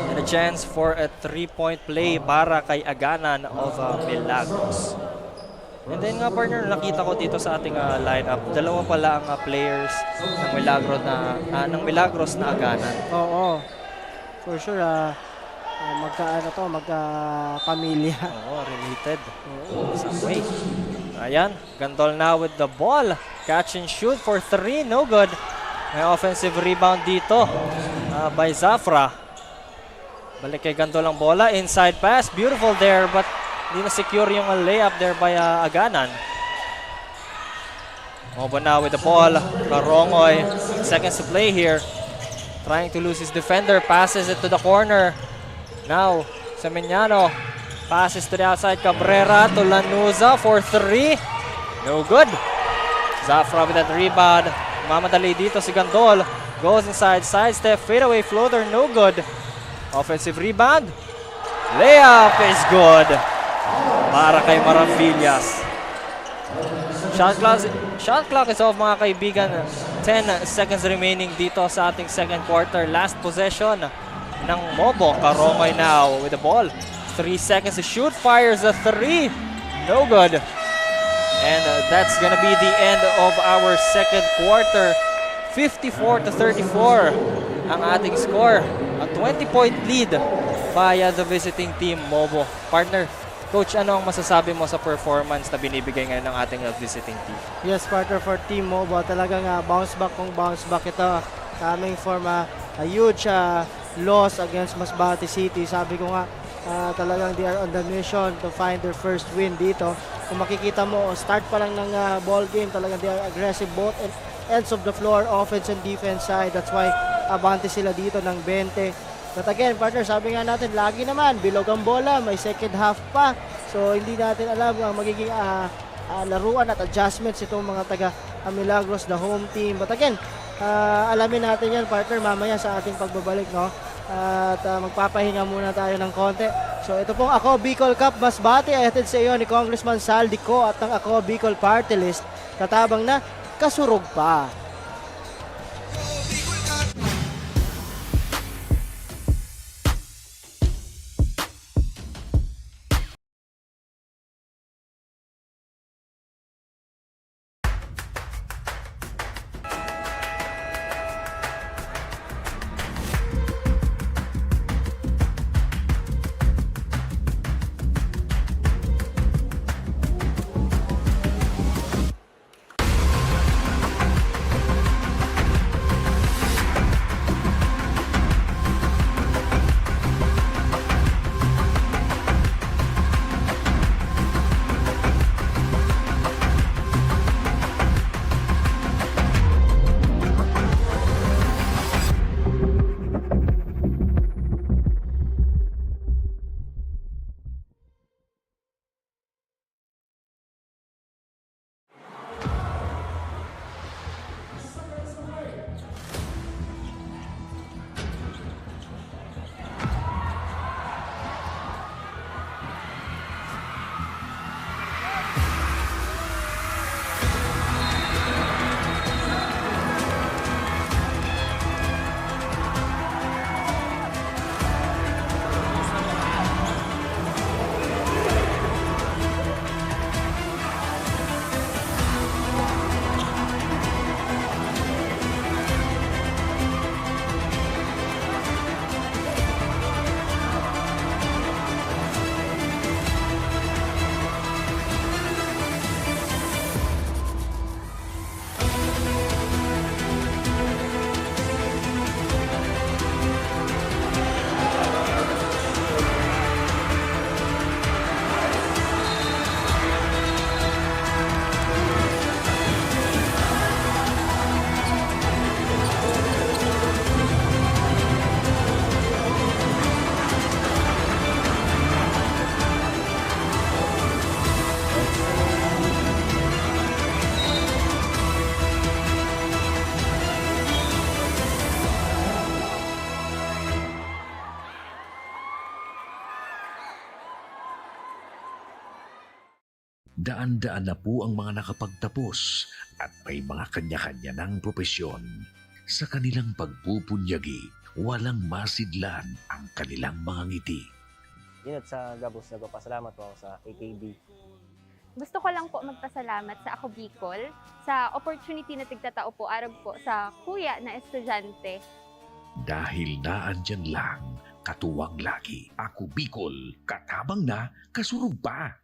And a chance for a 3-point play para kay Aganan of Milagros. And then nga partner, nakita ko dito sa ating lineup, dalawa pala ang players ng Milagros na Aganan. Oo. For sure, magka-pamilya. Oo, related. Some way. Ayan, Gandol now with the ball. Catch and shoot for 3, no good. May offensive rebound dito by Zafra. Balik kay Gandol ang bola. Inside pass. Beautiful there but hindi na secure yung layup there by Aganan. Mobo now with the ball. Karongoy. Seconds to play here. Trying to lose his defender. Passes it to the corner. Now, Semeniano. Passes to the outside. Cabrera to Lanuza for 3. No good. Zafra with that rebound. Mamadali dito si Gandol. Goes inside, sidestep, fadeaway floater, no good. Offensive rebound. Layup is good. Para kay Maravillas. Shot clock is off mga kaibigan. 10 seconds remaining dito sa ating second quarter. Last possession ng Mobo. Karongoy now with the ball. 3 seconds to shoot. Fires a 3. No good. And that's gonna be the end of our second quarter. 54-34 ang ating score. A 20-point lead by the visiting team Mobo. Partner, Coach, ano ang masasabi mo sa performance na binibigay ngayon ng ating visiting team? Yes, partner, for Team Mobo, talagang bounce back ito. Coming from a huge loss against Masbate City. Sabi ko nga, talagang they are on the mission to find their first win dito. Kung makikita mo, start pa lang ng ball game, talagang they are aggressive both ends of the floor, offense and defense side. That's why abante sila dito ng 20. But again, partner, sabi nga natin, lagi naman, bilog ang bola, may second half pa. So, hindi natin alam ang magiging laruan at adjustments itong mga taga Milagros, the home team. But again, alamin natin yan, partner, mamaya sa ating pagbabalik, no? At magpapahinga muna tayo ng konti. So ito pong Ako Bicol Cup Masbate ay hatid sa iyo ni Congressman Saldico at ng Ako Bicol Party List. Katabang na kasurog pa. Daan-daan na po ang mga nakapagtapos at may mga kanya-kanya ng propesyon. Sa kanilang pagpupunyagi, walang masidlan ang kanilang mga ngiti. Inot sa Gabos, nagpapasalamat po ako sa AKB. Gusto ko lang po magpasalamat sa Ako Bicol sa opportunity na tigtatao po arag po sa kuya na estudyante. Dahil naandyan lang, katuwang lagi. Ako Bicol, katabang na, kasurog pa.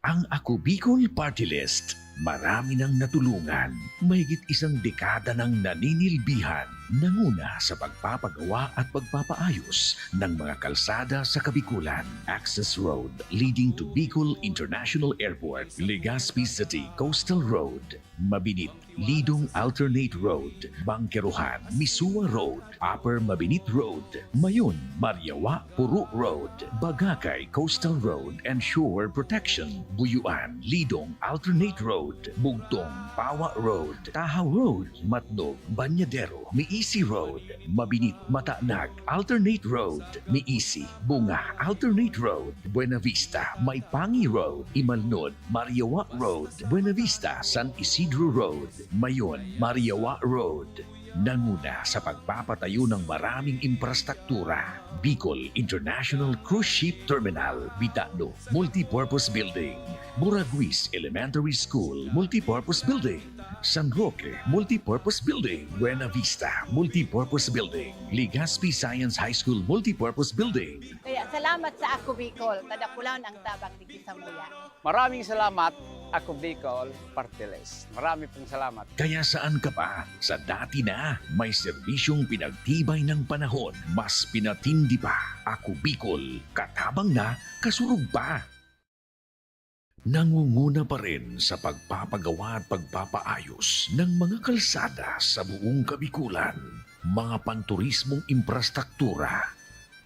Ang Ako Bicol Party List, marami nang natulungan. Mahigit isang dekada ng naninilbihan, nanguna sa pagpapagawa at pagpapaayos ng mga kalsada sa Kabikulan. Access Road leading to Bicol International Airport, Legazpi City Coastal Road, Mabinit, Lidong Alternate Road, Bangkeruhan, Misua Road, Upper Mabinit Road, Mayon, Mariawa, Puro Road, Bagakay Coastal Road and Shore Protection, Buyuan, Lidong Alternate Road, Bugtong, Pawa Road, Tahaw Road, Matnog, Banyadero, Miisi Road, Mabinit, Matanag, Alternate Road, Miisi, Bunga, Alternate Road, Buena Vista, Maipangi Road, Imalnod, Mariawa Road, Buena Vista, San Isidro Road, Mayon, Mariawa Road. Nanguna sa pagpapatayo ng maraming infrastruktura. Bicol International Cruise Ship Terminal, Bitano, Multipurpose Building, Buraguis Elementary School, Multipurpose Building, San Roque, Multipurpose Building, Buena Vista, Multipurpose Building, Legazpi Science High School, Multipurpose Building. Kaya salamat sa Ako Bicol, tadapulan ang tabang di Samuya. Maraming salamat, Ako Bicol Party List. Marami pong salamat. Kaya saan ka pa? Sa dati na, may serbisyong pinagtibay ng panahon. Mas pinatindi pa. Ako Bicol, katabang na, kasurog pa. Nangunguna pa rin sa pagpapagawa at pagpapaayos ng mga kalsada sa buong Kabikulan. Mga panturismong infrastruktura,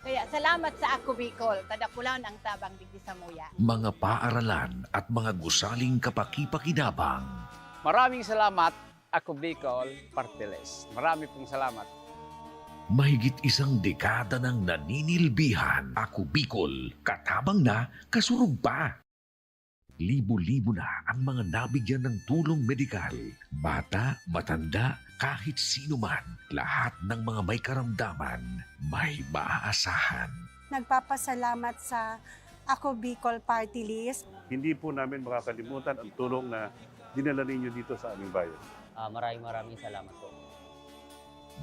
Kaya salamat sa Ako Bicol, tadapulan ang tabang di Samuya. mga paaralan at mga gusaling kapaki-pakinabang. Maraming salamat, Ako Bicol Party List. Marami pong salamat. Mahigit isang dekada ng naninilbihan. Ako Bicol, katabang na, kasurog pa. Libo-libo na ang mga nabigyan ng tulong medikal. Bata, matanda, kahit sino man, lahat ng mga may karamdaman, may maaasahan. Nagpapasalamat sa Ako Bicol Party List. Hindi po namin makakalimutan ang tulong na dinala ninyo dito sa aming bayan. Maraming salamat po.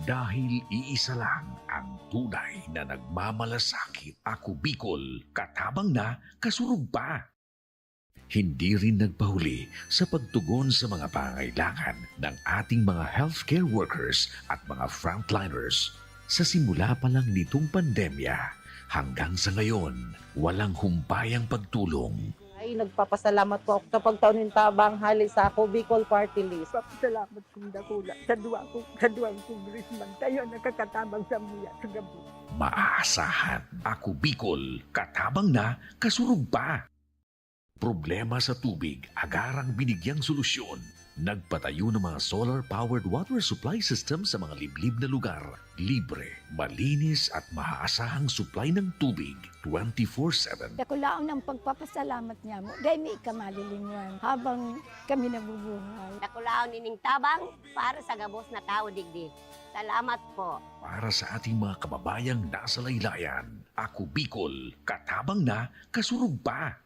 Dahil iisa lang ang tunay na nagmamalasakit. Ako Bicol, katabang na, kasurog pa. Hindi rin nagpahuli sa pagtugon sa mga pangailangan ng ating mga healthcare workers at mga frontliners. Sa simula pa lang nitong pandemya, hanggang sa ngayon, walang humpayang pagtulong. Ay, nagpapasalamat po ako sa pagtaon ng tabang hali sa Ako Bicol Party List. Salamat kong dakula sa duwang congressman. Tayo nakakatabang sa muya sa gabi. Maaasahan. Ako Bicol, katabang na, kasurog pa. Problema sa tubig, agarang binigyang solusyon. Nagpatayo ng mga solar-powered water supply system sa mga liblib na lugar. Libre, malinis at maaasahang supply ng tubig 24/7. Dakulaon ang pagpapasalamat niya mo. Dahil may kamalilingan habang kami nabubuhay. Nakulaon ining tabang para sa gabos na tao digdi. Salamat po. Para sa ating mga kababayang nasa laylayan, Ako Bicol, katabang na, kasurog pa.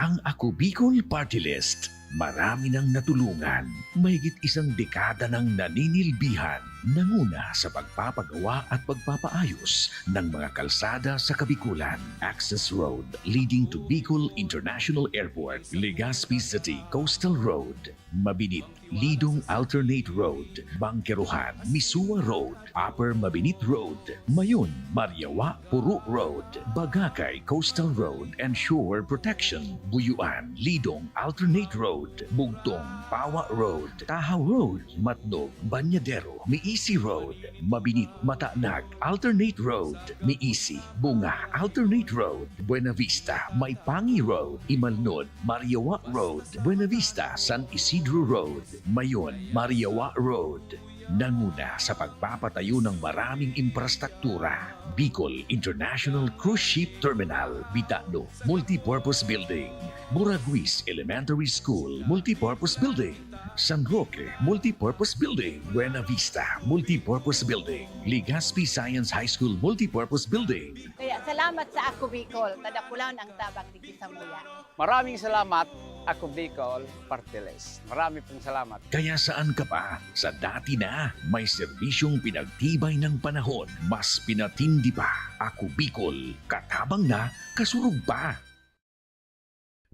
Ang Ako Bicol Party List, marami nang natulungan, mahigit isang dekada ng naninilbihan, nanguna sa pagpapagawa at pagpapaayos ng mga kalsada sa Kabikulan. Access Road leading to Bicol International Airport, Legazpi City Coastal Road, Mabinit, Lidong Alternate Road, Bangkeruhan, Misua Road, Upper Mabinit Road, Mayon, Mariawa, Puro Road, Bagakay Coastal Road and Shore Protection, Buyuan, Lidong Alternate Road, Bugtong, Pawa Road, Tahaw Road, Matnog, Banyadero, Miisi Road, Mabinit, Matanag, Alternate Road, Miisi, Bunga, Alternate Road, Buena Vista, Maipangi Road, Imalnod, Mariawa Road, Buena Vista, San Isidro Road, Mayon, Mariawa Road. Nanguna sa pagpapatayo ng maraming infrastruktura. Bicol International Cruise Ship Terminal, Bitano, Multipurpose Building, Buraguis Elementary School, Multipurpose Building, San Roque, Multipurpose Building, Buena Vista, Multipurpose Building, Legazpi Science High School, Multipurpose Building. Kaya salamat sa Ako Bicol, tadakulan ang tabang di sa muya. Maraming salamat, Ako Bicol Party List. Marami pong salamat. Kaya saan ka pa? Sa dati na, may serbisyong pinagtibay ng panahon, mas pinatindi pa. Ako Bicol, katabang na, kasurug pa.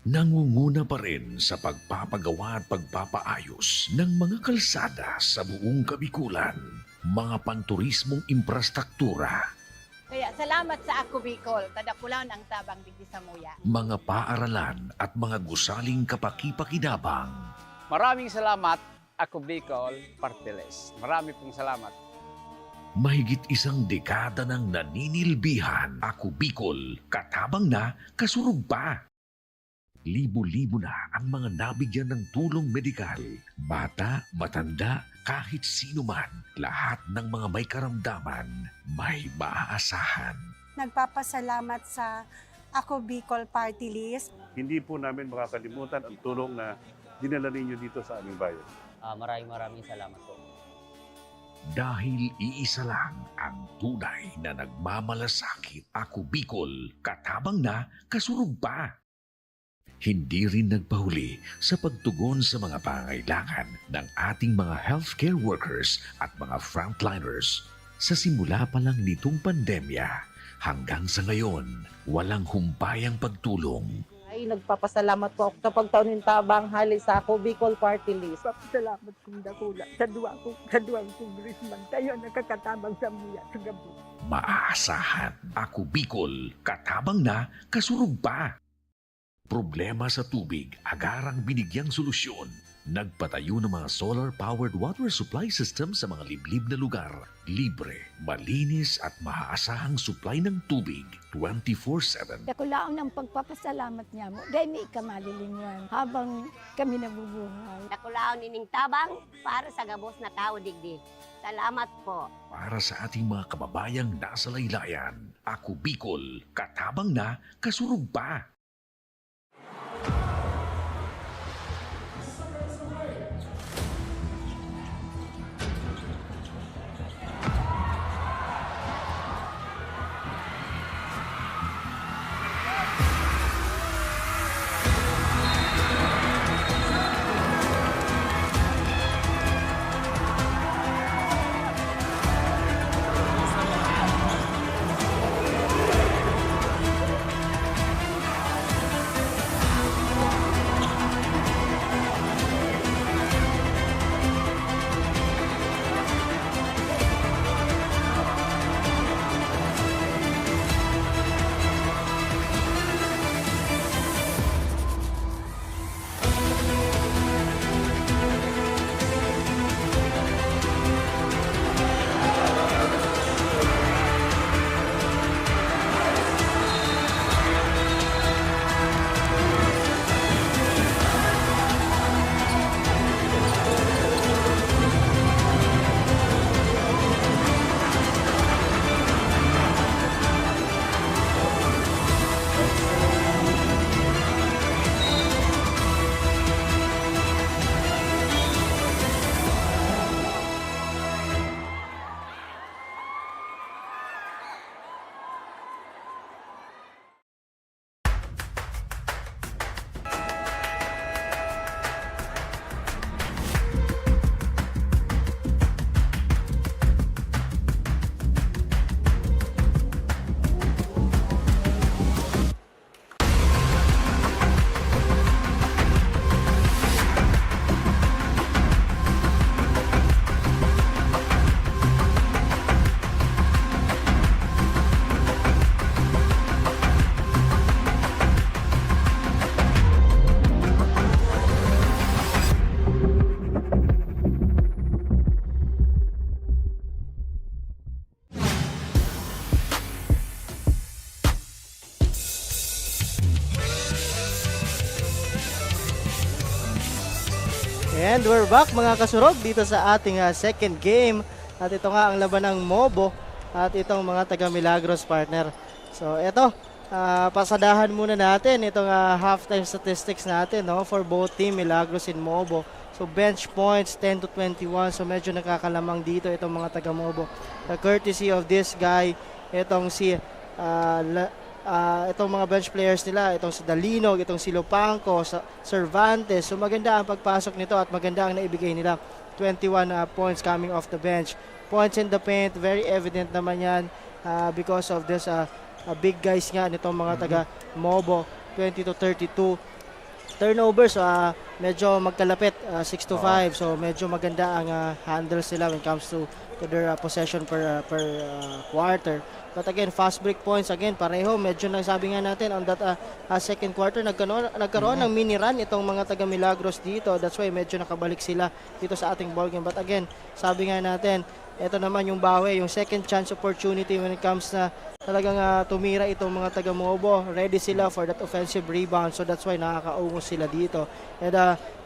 Nangunguna pa rin sa pagpapagawa at pagpapaayos ng mga kalsada sa buong Kabikulan, mga panturismong infrastruktura, Kaya salamat sa Ako Bicol, tadakulan ang tabang di sa muya. mga paaralan at mga gusaling kapakipakinabang. Maraming salamat, Ako Bicol Party List. Marami pong salamat. Mahigit isang dekada ng naninilbihan, Ako Bicol, katabang na, kasurug pa. Libo-libo na ang mga nabigyan ng tulong medikal. Bata, matanda, kahit sino man, lahat ng mga may karamdaman, may maaasahan. Nagpapasalamat sa Ako Bicol Party List. Hindi po namin makakalimutan ang tulong na dinala ninyo dito sa aming bayan. Maraming salamat po. Dahil iisa lang ang tunay na nagmamalasakit. Ako Bicol, katabang na, kasurug pa. Hindi rin nagpahuli sa pagtugon sa mga pangangailangan ng ating mga healthcare workers at mga frontliners. Sa simula pa lang nitong pandemya, hanggang sa ngayon, walang humpayang pagtulong. Ay, nagpapasalamat po ako sa pagtaunin tabang hali sa Ako Bicol Party List. Salamat kong dakula sa duwang congressman. Tayo nakakatabang sa muya sa gabi. Maaasahan. Ako Bicol, katabang na, kasurug pa. Problema sa tubig, agarang binigyang solusyon. Nagpatayo ng mga solar-powered water supply system sa mga liblib na lugar. Libre, malinis at maaasahang supply ng tubig 24/7. Dakulaon ang pagpapasalamat niya mo. Dahil may ikamalilingan habang kami nabubuhay. Dakulaon nining tabang para sa gabos na tao digdig. Salamat po. Para sa ating mga kababayang nasa laylayan, Ako Bicol, katabang na, kasurug pa. And we're back mga kasurog dito sa ating second game. At ito nga ang laban ng Mobo at itong mga taga Milagros partner. So ito, pasadahan muna natin itong halftime statistics natin, no, for both team Milagros and Mobo. So bench points 10 to 21, so medyo nakakalamang dito itong mga taga Mobo. The courtesy of this guy, itong si itong mga bench players nila, itong si Dalinog, itong si Lopangco, Cervantes. So maganda ang pagpasok nito at maganda ang naibigay nila. 21 points coming off the bench. Points in the paint, very evident naman yan because of this big guys nga nitong mga taga Mobo. 20 to 32. Turnovers, medyo magkalapit, 6 to 5. So medyo maganda ang handles nila when it comes to their possession per quarter. But again, fast break points, again, pareho. Medyo nagsabi nga natin on that second quarter, nagkaroon ng mini run itong mga taga Milagros dito. That's why medyo nakabalik sila dito sa ating ballgame. But again, sabi nga natin, ito naman yung bawi, yung second chance opportunity when it comes na talagang tumira itong mga taga Mobo. Ready sila for that offensive rebound. So that's why nakakaungos sila dito. And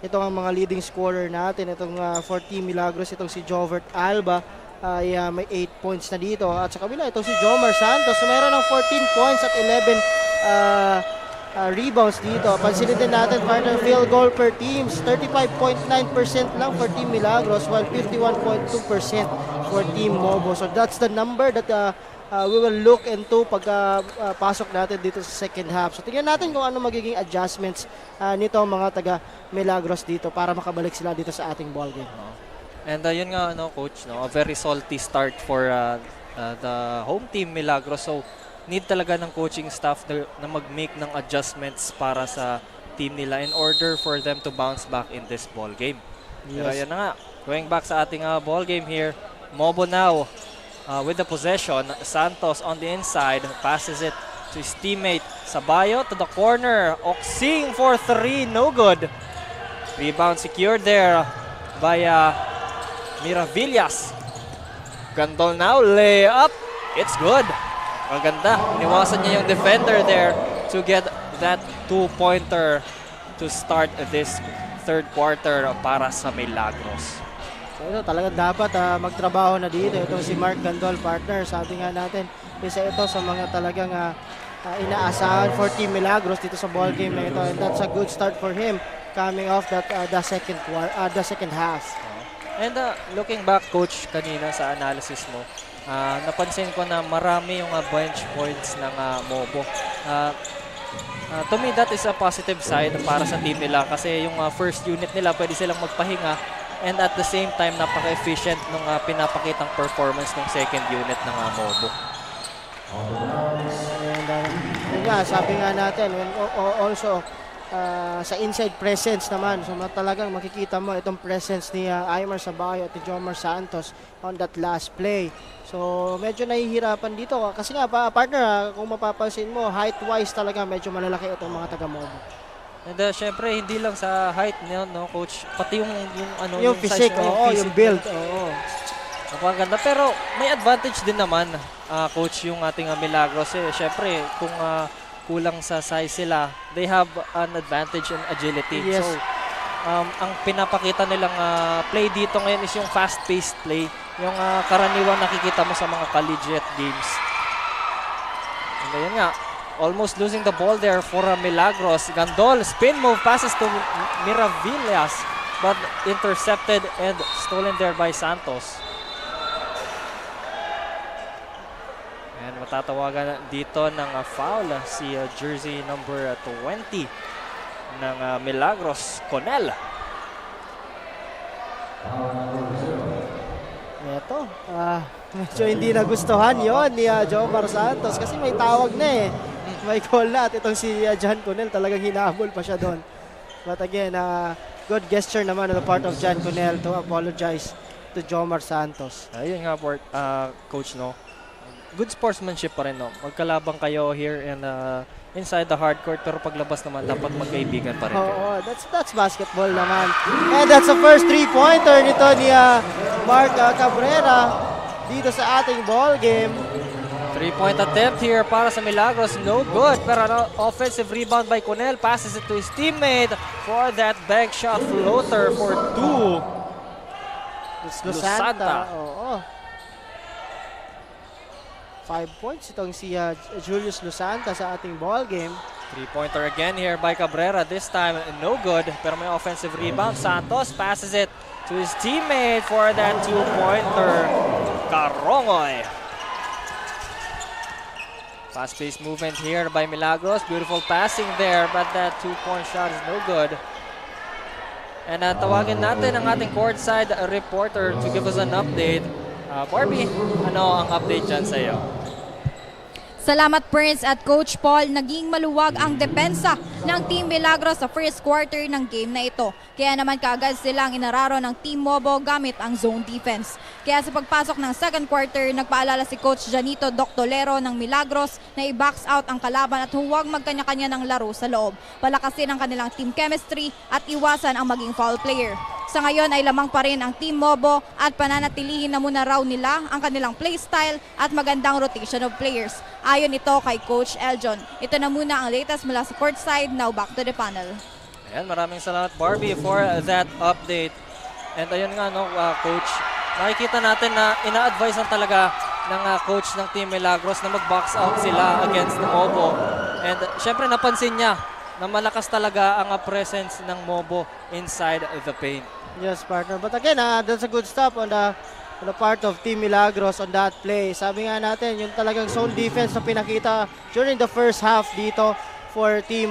ito ang mga leading scorer natin. Itong for Team Milagros, itong si Jovert Alba. May 8 points na dito. At sa kabila, itong si Jomar Santos. So mayroon ng 14 points at 11 rebounds dito. Pansinin din natin, partner, field goal per teams. 35.9% lang for Team Milagros while 51.2% for Team Mobo. So that's the number that we will look into pag pasok natin dito sa second half. So tingnan natin kung ano magiging adjustments nito mga taga Milagros dito para makabalik sila dito sa ating ballgame. And yun nga, coach, a very salty start for the home team Milagros. So need talaga ng coaching staff na mag-make ng adjustments para sa team nila in order for them to bounce back in this ball game. Yes. Pero yan na nga, going back sa ating ball game here, Mobo now with the possession. Santos on the inside, passes it to his teammate Sabayo to the corner. Oksing for 3, no good. Rebound secured there by Miravillas. Gandol now, layup. It's good. Maganda. Iniwasan niya yung defender there to get that 2-pointer to start this third quarter para sa Milagros. So ito talaga dapat magtrabaho na dito. Itong si Mark Gandol, partner. Sabi nga natin, isa ito sa mga talagang inaasahan for Team Milagros dito sa ball game na ito. And that's a good start for him coming off that the second half. And looking back, coach, kanina sa analysis mo, napansin ko na marami yung bench points ng Mobo. To me, that is a positive side para sa team nila kasi yung first unit nila pwede silang magpahinga and at the same time napaka-efficient nung pinapakitang performance ng second unit ng Mobo. And sabi nga natin, also sa inside presence naman, so talagang makikita mo itong presence ni Aymar Sabayo at ni Jomar Santos on that last play. So medyo nahihirapan dito kasi nga partner, kung mapapansin mo, height-wise talaga medyo malalaki itong mga taga-Mobo. And syempre hindi lang sa height no coach, pati yung physique, yung build. Napakaganda, pero may advantage din naman coach yung ating Milagros syempre kung kulang sa size sila, they have an advantage in agility. Yes. So, ang pinapakita nilang play dito ngayon is yung fast-paced play. Yung karaniwang nakikita mo sa mga collegiate games. And ayun nga, almost losing the ball there for Milagros. Gandol, spin move, passes to Miravillas, but intercepted and stolen there by Santos. And matatawagan dito ng foul si jersey number 20 ng Milagros, Conel. Ito, medyo hindi nagustuhan yon ni Jomar Santos kasi may tawag na may call na at itong si John Conel talagang hinahabol pa siya doon. But again, good gesture naman on the part of John Conel to apologize to Jomar Santos. Ayun nga, coach, no? Good sportsmanship pa rin, no? Magkalabang kayo here and inside the hardcourt, pero paglabas naman dapat magkaibigan pa rin kayo. Oo, that's basketball naman. And that's the first 3-pointer nito ni Mark Cabrera dito sa ating ball game. 3-point attempt here para sa Milagros. No good. Pero ano, offensive rebound by Conel. Passes it to his teammate for that bank shot floater for 2. It's Lusanta. Oo. 5 points itong si Julius Lusanta sa ating ball game. 3-pointer again here by Cabrera. This time, no good. Pero may offensive rebound. Santos passes it to his teammate for that 2-pointer. Carongoy. Fast-paced movement here by Milagros. Beautiful passing there, but that 2-point shot is no good. And tawagin natin ang ating courtside reporter to give us an update. Barbie, ano ang update dyan sa iyo? Salamat Prince at Coach Paul, naging maluwag ang depensa ng Team Milagros sa first quarter ng game na ito. Kaya naman kaagad silang inararo ng Team Mobo gamit ang zone defense. Kaya sa pagpasok ng second quarter, nagpaalala si Coach Janito Doctolero ng Milagros na i-box out ang kalaban at huwag magkanya-kanya ng laro sa loob. Palakasin ang kanilang team chemistry at iwasan ang maging foul player. Sa ngayon ay lamang pa rin ang Team Mobo at pananatilihin na muna raw nila ang kanilang playstyle at magandang rotation of players. Ayon ito kay Coach Eljon. Ito na muna ang latest mula sa courtside. Now back to the panel. Ayan, maraming salamat Barbie for that update. And ayun nga, no, Coach, nakikita natin na ina-advise lang talaga ng coach ng Team Milagros na mag-box out sila against the Mobo. And syempre napansin niya na malakas talaga ang presence ng Mobo inside the paint. Yes, partner. But again, that's a good stop on the part of Team Milagros on that play. Sabi nga natin, yung talagang zone defense na pinakita during the first half dito for Team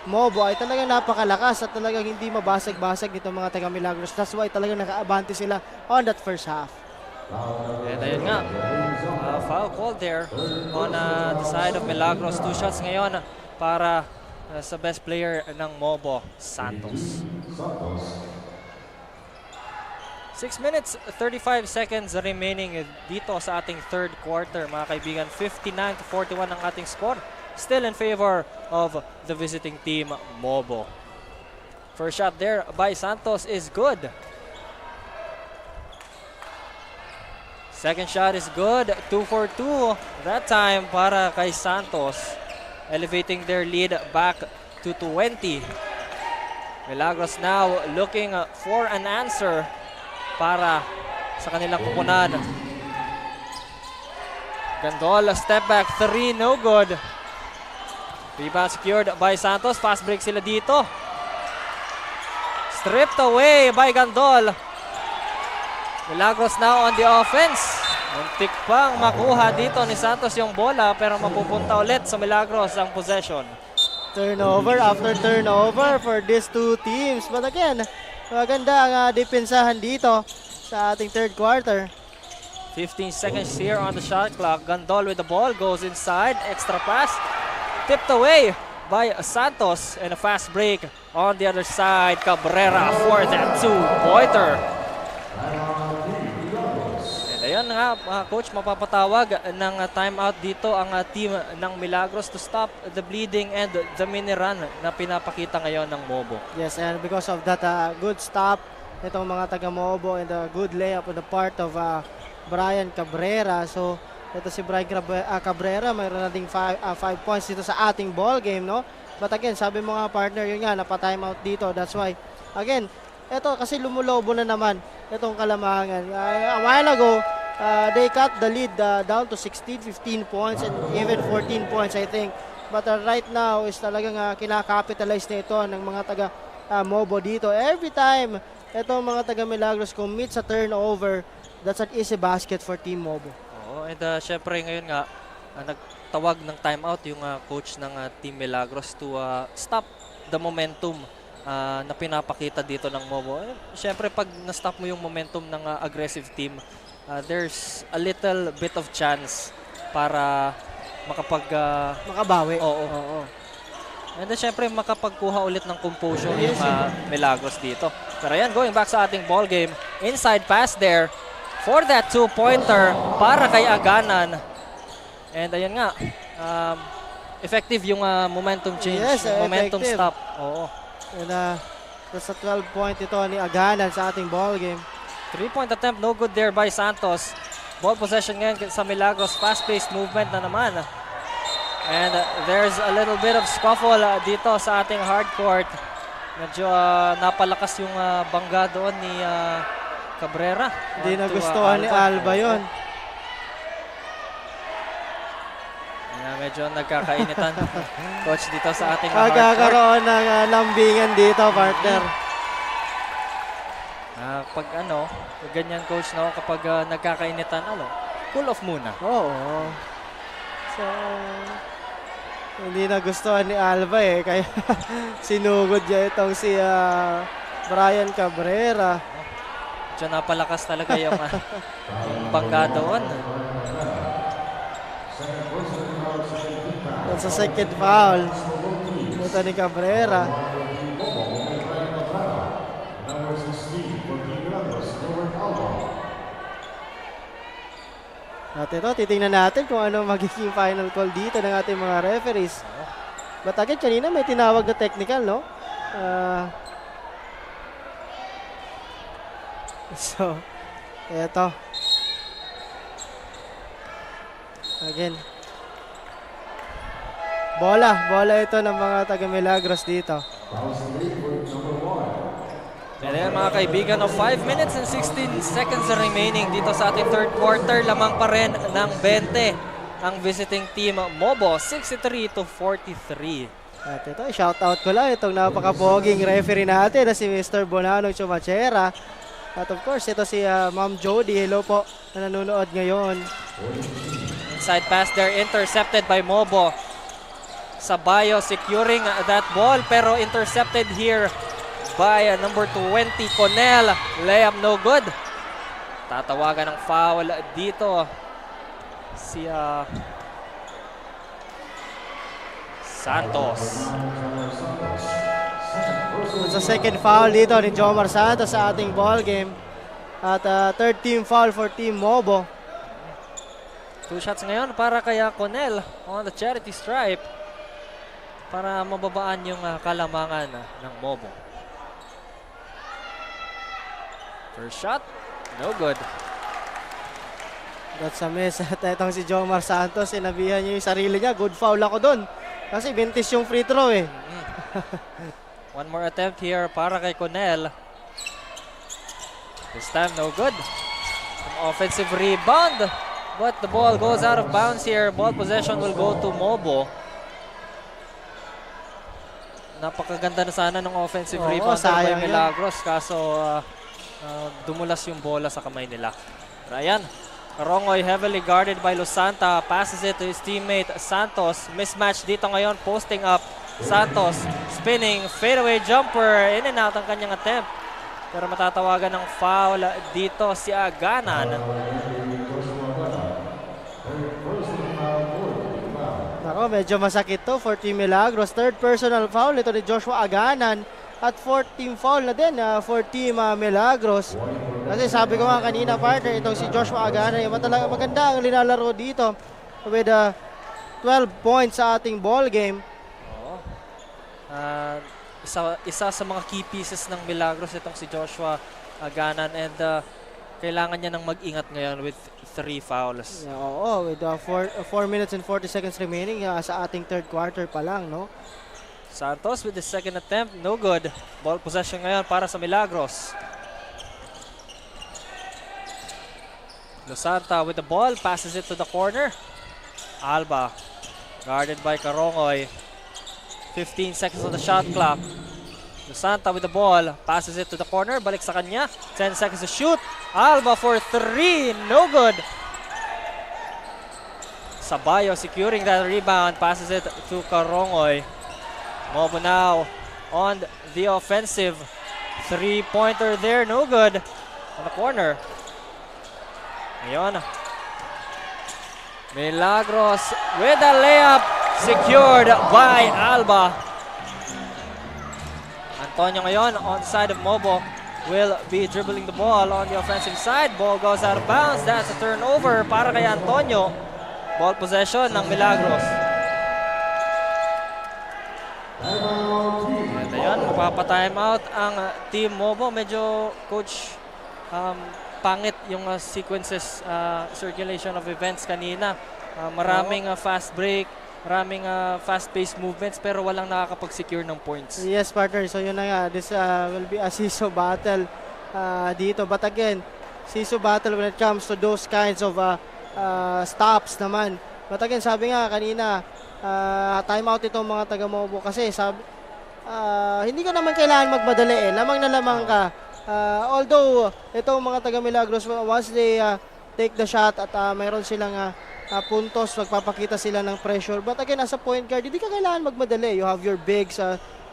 Mobo ay talagang napakalakas at talagang hindi mabasag-basag nito mga taga Milagros. That's why talagang naka-abante sila on that first half. And ayun nga, foul call there on the side of Milagros. 2 shots ngayon para sa best player ng Mobo, Santos. 6 minutes, 35 seconds remaining dito sa ating third quarter. Mga kaibigan, 59-41 ang ating score. Still in favor of the visiting team, Mobo. First shot there by Santos is good. Second shot is good. 2 for 2 that time para kay Santos. Elevating their lead back to 20. Milagros now looking for an answer para sa kanilang kupunan. Gandol, step back 3, no good. Rebound secured by Santos. Fast break sila dito. Stripped away by Gandol. Milagros now on the offense. Muntik pang makuha dito ni Santos yung bola pero mapupunta ulit sa Milagros ang possession. Turnover after turnover for these two teams. But again, maganda ang depensahan dito sa ating third quarter. 15 seconds here on the shot clock. Gandol with the ball, goes inside, extra pass. Tipped away by Santos and a fast break on the other side. Cabrera for that 2-pointer. And ayan nga, coach, mapapatawag ng timeout dito ang team ng Milagros to stop the bleeding and the mini run na pinapakita ngayon ng Mobo. Yes, and because of that good stop itong mga taga Mobo and a good layup on the part of Brian Cabrera. So ito si Brian Cabrera, mayroon nating 5 points dito sa ating ball game, no? But again, sabi mo nga partner, yun nga, napa-timeout dito. That's why, again, ito kasi lumulobo na naman itong Kalamangan. A while ago, they cut the lead down to 16, 15 points and even 14 points, I think. But right now is talagang kinakapitalize na ito ng mga taga Mobo dito. Every time itong mga taga Milagros commit sa turnover, that's an easy basket for Team Mobo. And syempre ngayon nga, nagtawag ng timeout yung coach ng Team Milagros to stop the momentum na pinapakita dito ng Mobo. Syempre pag na-stop mo yung momentum ng aggressive team, there's a little bit of chance para makabawi. Oo. And then syempre makapagkuha ulit ng composure yung Milagros dito. Pero yan, going back sa ating ball game, inside pass there for that 2-pointer para kay Aganan. And ayun nga, effective yung momentum change, momentum effective. stop. Oo. And that's a 12-point ito ni Aganan sa ating ball game. 3-point attempt, no good there by Santos. Ball possession ngayon sa Milagros. Fast-paced movement na naman. And there's a little bit of scuffle dito sa ating hard court. Medyo napalakas yung bangga doon ni Cabrera. Hindi nagustuhan ni Alba yon. Medyo nagkakainitan coach dito sa ating hard court. Magkakaroon ng lambingan dito, partner. Pag ganyan coach, no, kapag nagkakainitan, cool off muna. Oo. So, hindi nagustuhan ni Alba kaya sinugod niya itong si Brian Cabrera. Medyo napalakas talaga yung bangga doon. Sa second foul, ito ni Cabrera. At ito, titingnan natin kung ano magiging final call dito ng ating mga referees. But again, kanina may tinawag na technical, no? So, ito. Again. Bola ito ng mga taga Milagros dito. Pero yan mga kaibigan, 5 minutes and 16 seconds remaining dito sa ating third quarter. Lamang pa rin ng 20 ang visiting team Mobo, 63-43. At ito, shoutout ko lang itong napakapoging referee natin na si Mr. Bonano Chumachera. At of course, ito si Ma'am Jody. Hello po na nanonood ngayon. Inside pass there, intercepted by Mobo. Sabayo securing that ball pero intercepted here by number 20, Conel. Layup no good. Tatawagan ng foul dito si Santos. Sa second foul dito ni Jomar Santos sa ating ball game. At third team foul for Team Mobo. 2 shots ngayon para kay Conel on the charity stripe para mababaan yung kalamangan ng Mobo. First shot, no good. That's a miss. At itong si Jomar Santos, sinabihan niya yung sarili niya, good foul ako doon. Kasi 20 yung free throw One more attempt here para kay Conel. This time, no good. An offensive rebound. But the ball goes out of bounds here. Ball possession will go to Mobo. Napakaganda na sana ng offensive rebound by Milagros. Kaso dumulas yung bola sa kamay nila. Ryan Carongoy heavily guarded by Losanta. Passes it to his teammate Santos. Mismatch dito ngayon. Posting up. Santos spinning. Fadeaway jumper. In and out ang kanyang attempt. Pero matatawagan ng foul dito si Aganan. Nako, medyo masakit to for Team Milagros. Third personal foul ito ni Joshua Aganan. At fourth team foul na din for Team Milagros. Kasi sabi ko nga kanina, partner, itong si Joshua Aganan, maganda ang linalaro dito with 12 points sa ating ball game. Isa sa mga key pieces ng Milagros itong si Joshua Aganan, and kailangan niya nang mag-ingat ngayon with 3 fouls. With 4 minutes and 40 seconds remaining sa ating third quarter pa lang, no? Santos with the second attempt, no good. Ball possession ngayon para sa Milagros. Losanta with the ball, passes it to the corner. Alba, guarded by Carongoy. 15 seconds on the shot clock. Losanta with the ball, passes it to the corner, balik sa kanya. 10 seconds to shoot. Alba for 3, no good. Sabayo securing that rebound, passes it to Carongoy. Mobo now on the offensive. 3-pointer there, no good. On the corner. Ngayon, Milagros with a layup secured by Alba. Antonio ngayon on the side of Mobo will be dribbling the ball on the offensive side. Ball goes out of bounds. That's a turnover para kay Antonio. Ball possession ng Milagros. And ayun, magpapa-time out ang Team Mobo. Medyo, coach, pangit yung sequences, circulation of events kanina. Maraming fast break, maraming fast-paced movements pero walang nakakapag-secure ng points. Yes, partner. So yun na nga. This will be a siso battle dito. But again, siso battle when it comes to those kinds of stops naman. But again, sabi nga kanina, timeout itong mga taga-Mobo kasi hindi ka naman kailangan magmadali lamang na lamang ka. Although itong mga taga-Milagros, once they take the shot at mayroon silang puntos, magpapakita sila ng pressure. But again, as a point guard, hindi ka kailangan magmadali. You have your bigs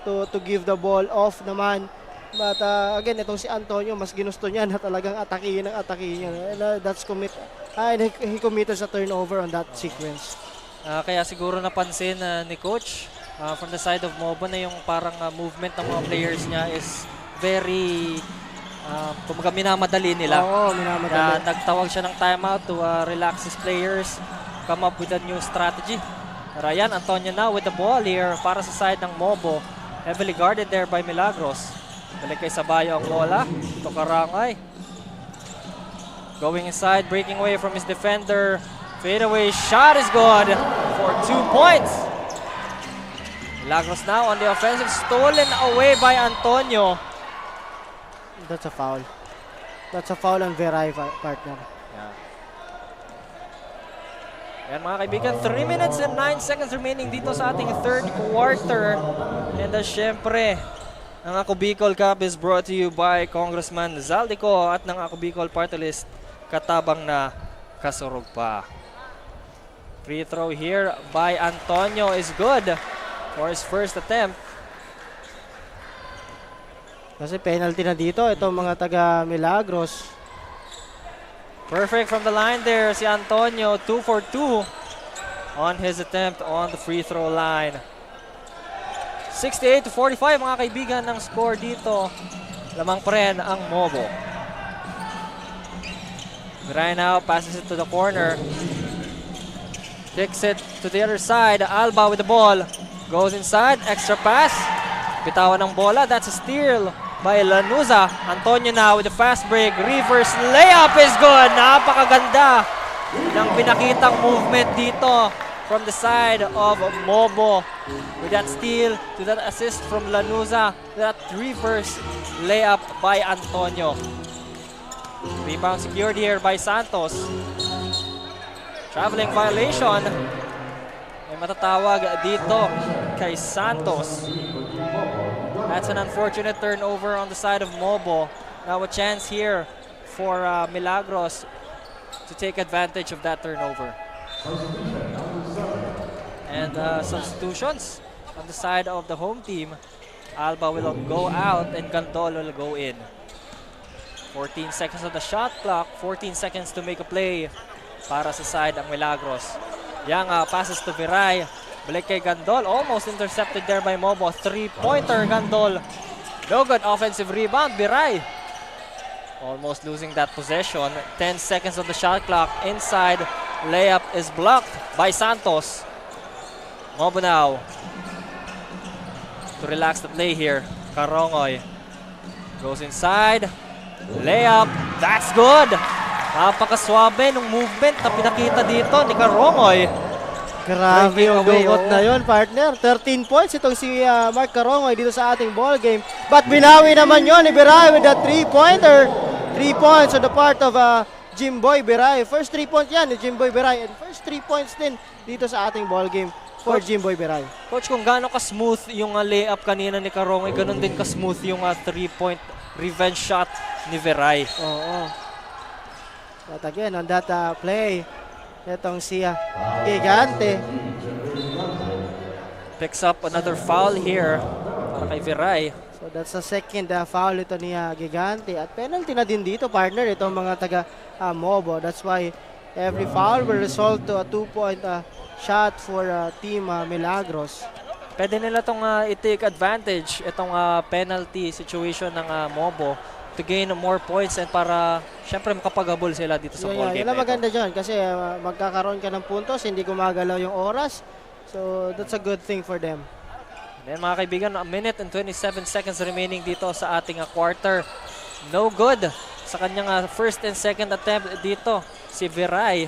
to give the ball off naman. But again, itong si Antonio, mas ginusto niya na talagang atakihin ng atakihin niya. That's he committed sa turnover on that sequence. Kaya siguro napansin ni Coach from the side of Mobo na yung parang movement ng mga players niya is very kumbaga minamadali nila. Oo, minamadali. Nagtawag siya ng timeout to relax his players, come up with a new strategy. Pero ayan, Antonio now with the ball here para sa side ng Mobo. Heavily guarded there by Milagros. Balik kay Sabayo ang bola. Ito Karangay. Going inside, breaking away from his defender. Fadeaway shot is good for 2 points. Milagros now on the offensive, stolen away by Antonio. That's a foul. That's a foul on Veray, partner. Yan mga kaibigan, 3 minutes and 9 seconds remaining dito sa ating third quarter. And syempre, ang Ako Bicol Cup is brought to you by Congressman Zaldico at ng Ako Bicol Party List, katabang na kasurog pa. Free throw here by Antonio is good for his first attempt. Kasi penalty na dito itong mga taga Milagros. Perfect from the line there si Antonio, 2 for 2 on his attempt on the free throw line. 68-45 mga kaibigan ng score dito. Lamang pa rin ang Mobo. Right now passes it to the corner. Kicks it to the other side. Alba with the ball. Goes inside. Extra pass. Bitawan ng bola. That's a steal by Lanuza. Antonio now with the fast break. Reverse layup is good. Napakaganda ng pinakitang movement dito from the side of Mobo. With that steal, to that assist from Lanuza, that reverse layup by Antonio. Rebound secured here by Santos. Traveling violation. May matatawag dito kay Santos. That's an unfortunate turnover on the side of Mobo. Now a chance here for Milagros to take advantage of that turnover. And substitutions on the side of the home team. Alba will go out and Gandol will go in. 14 seconds on the shot clock. 14 seconds to make a play para sa side ang Milagros. Yang passes to Viray. Balik kay Gandol. Almost intercepted there by Mobo. 3-pointer Gandol. No good offensive rebound. Viray almost losing that possession. 10 seconds on the shot clock. Inside. Layup is blocked by Santos. Mobo now to relax the play here. Karongoy goes inside. Layup. That's good. Napakaswabe ng movement na pinakita dito ni Karongoy. Grabe yung dugot na yun, partner. 13 points itong si Mark Karongoy dito sa ating ball game. But binawi naman yun ni Biray with a 3-pointer. 3 points on the part of Jimboy Biray. First 3-point yan ni Jimboy Biray. And first 3 points din dito sa ating ball game for Jimboy Biray. Coach, kung gaano ka-smooth yung layup kanina ni Karongoy, ganun din ka-smooth yung 3-point revenge shot ni Biray. Oo. But again, on that play, itong si Gigante picks up another foul here para kay Viray. So that's the second foul ito ni Gigante. At penalty na din dito, partner, itong mga taga Mobo. That's why every foul will result to a 2-point shot for Team Milagros. Pwede nila itong i-take advantage itong penalty situation ng Mobo to gain more points and para syempre makapaghabol sila dito sa ball game. Yan ang maganda dyan kasi magkakaroon ka ng puntos, hindi gumagalaw yung oras. So that's a good thing for them. And then mga kaibigan, 1 minute and 27 seconds remaining dito sa ating quarter. No good sa kanyang first and second attempt dito. Si Viray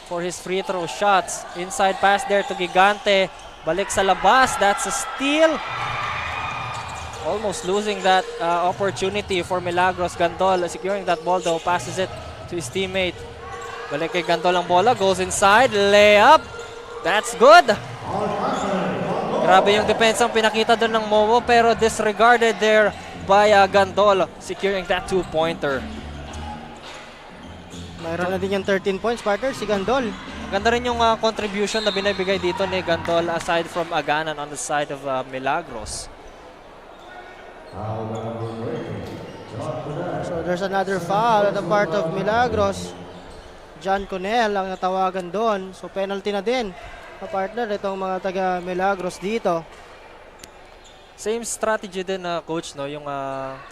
for his free throw shots. Inside pass there to Gigante. Balik sa labas. That's a steal. Almost losing that opportunity for Milagros. Gandol securing that ball though. Passes it to his teammate. Balik kay Gandol ang bola. Goes inside. Layup. That's good. Grabe yung defense ang pinakita doon ng Mobo pero disregarded there by Gandol securing that 2-pointer. Mayroon na din yung 13 points, partner, si Gandol. Ganda rin yung contribution na binibigay dito ni Gandol aside from Aganan on the side of Milagros. So there's another foul at the part of Milagros. John Conel ang natawagan doon. So penalty na din. Partner itong mga taga Milagros dito. Same strategy din coach no yung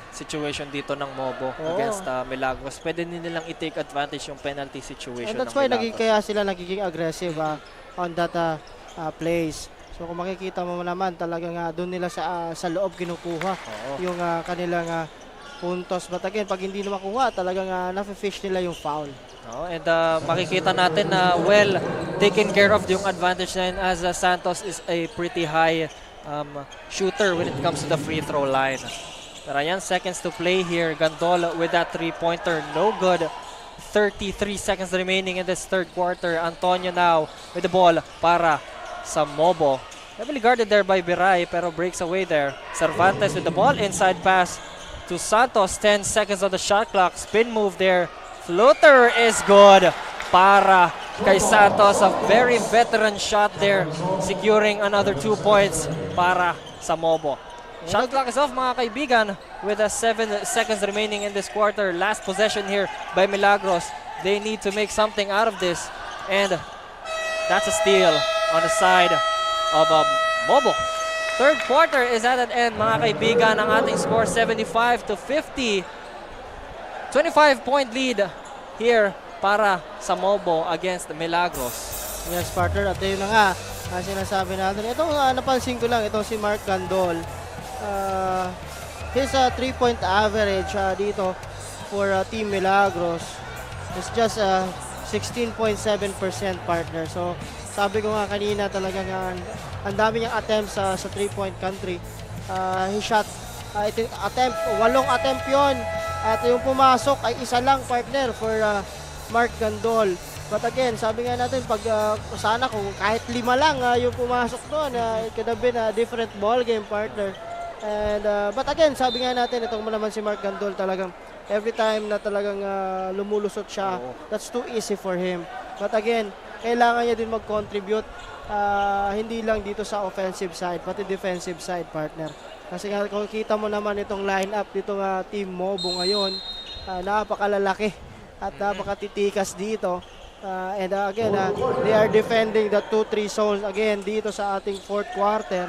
situation dito ng Mobo against Milagros. Pwede din nilang i-take advantage yung penalty situation. And that's why kaya sila nagiging aggressive on that plays. So kung makikita mo naman talagang doon nila sa loob kinukuha yung kanilang puntos. But again, pag hindi na makuha, talagang nafe-fish nila yung foul. And makikita natin na well taken care of yung advantage na yun as Santos is a pretty high shooter when it comes to the free throw line. Pero ayan, seconds to play here. Gandol with that 3-pointer, no good. 33 seconds remaining in this third quarter. Antonio now with the ball para sa Mobo. Heavily guarded there by Biray pero breaks away there. Cervantes with the ball, inside pass to Santos. 10 seconds on the shot clock. Spin move there. Floater is good para kay Santos. A very veteran shot there, securing another 2 points para sa Mobo. Shot clock is off mga kaibigan with 7 seconds remaining in this quarter. Last possession here by Milagros. They need to make something out of this. And that's a steal on the side of Mobo. Third quarter is at an end mga kaibigan. Ang ating score 75-50. 25-point lead here para sa Mobo against Milagros. Yes, partner. At yun na nga, sinasabi natin. Itong napansin ko lang, itong si Mark Gandol. His 3-point average dito for Team Milagros is just 16.7% partner. So, sabi ko nga kanina talagang ang dami niyang attempts sa 3-point country. He shot, 8 attempt yun. At yung pumasok ay isa lang partner for Mark Gandol. But again, sabi nga natin, pag sana kung kahit 5 lang yung pumasok doon, it could have been a different ball game partner. And but again, sabi nga natin, itong naman si Mark Gandol talagang every time na talagang lumulusot siya, that's too easy for him. But again, kailangan niya din mag-contribute hindi lang dito sa offensive side, pati defensive side partner. Kasi nga kung kita mo naman itong lineup dito Team Mobo ngayon, napakalalaki at napakatitikas dito. And again, they are defending the 2-3 zones again dito sa ating fourth quarter.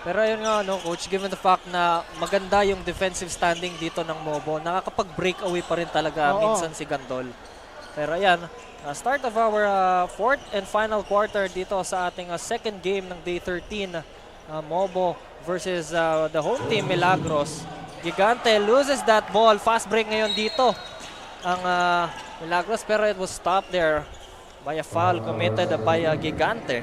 Pero ayun nga, coach, given the fact na maganda yung defensive standing dito ng Mobo, nakakapag-breakaway pa rin talaga minsan si Gandol. Pero ayan, start of our fourth and final quarter dito sa ating second game ng day 13. Mobo versus the home team Milagros. Gigante loses that ball. Fast break ngayon dito ang Milagros pero it was stopped there by a foul committed by Gigante.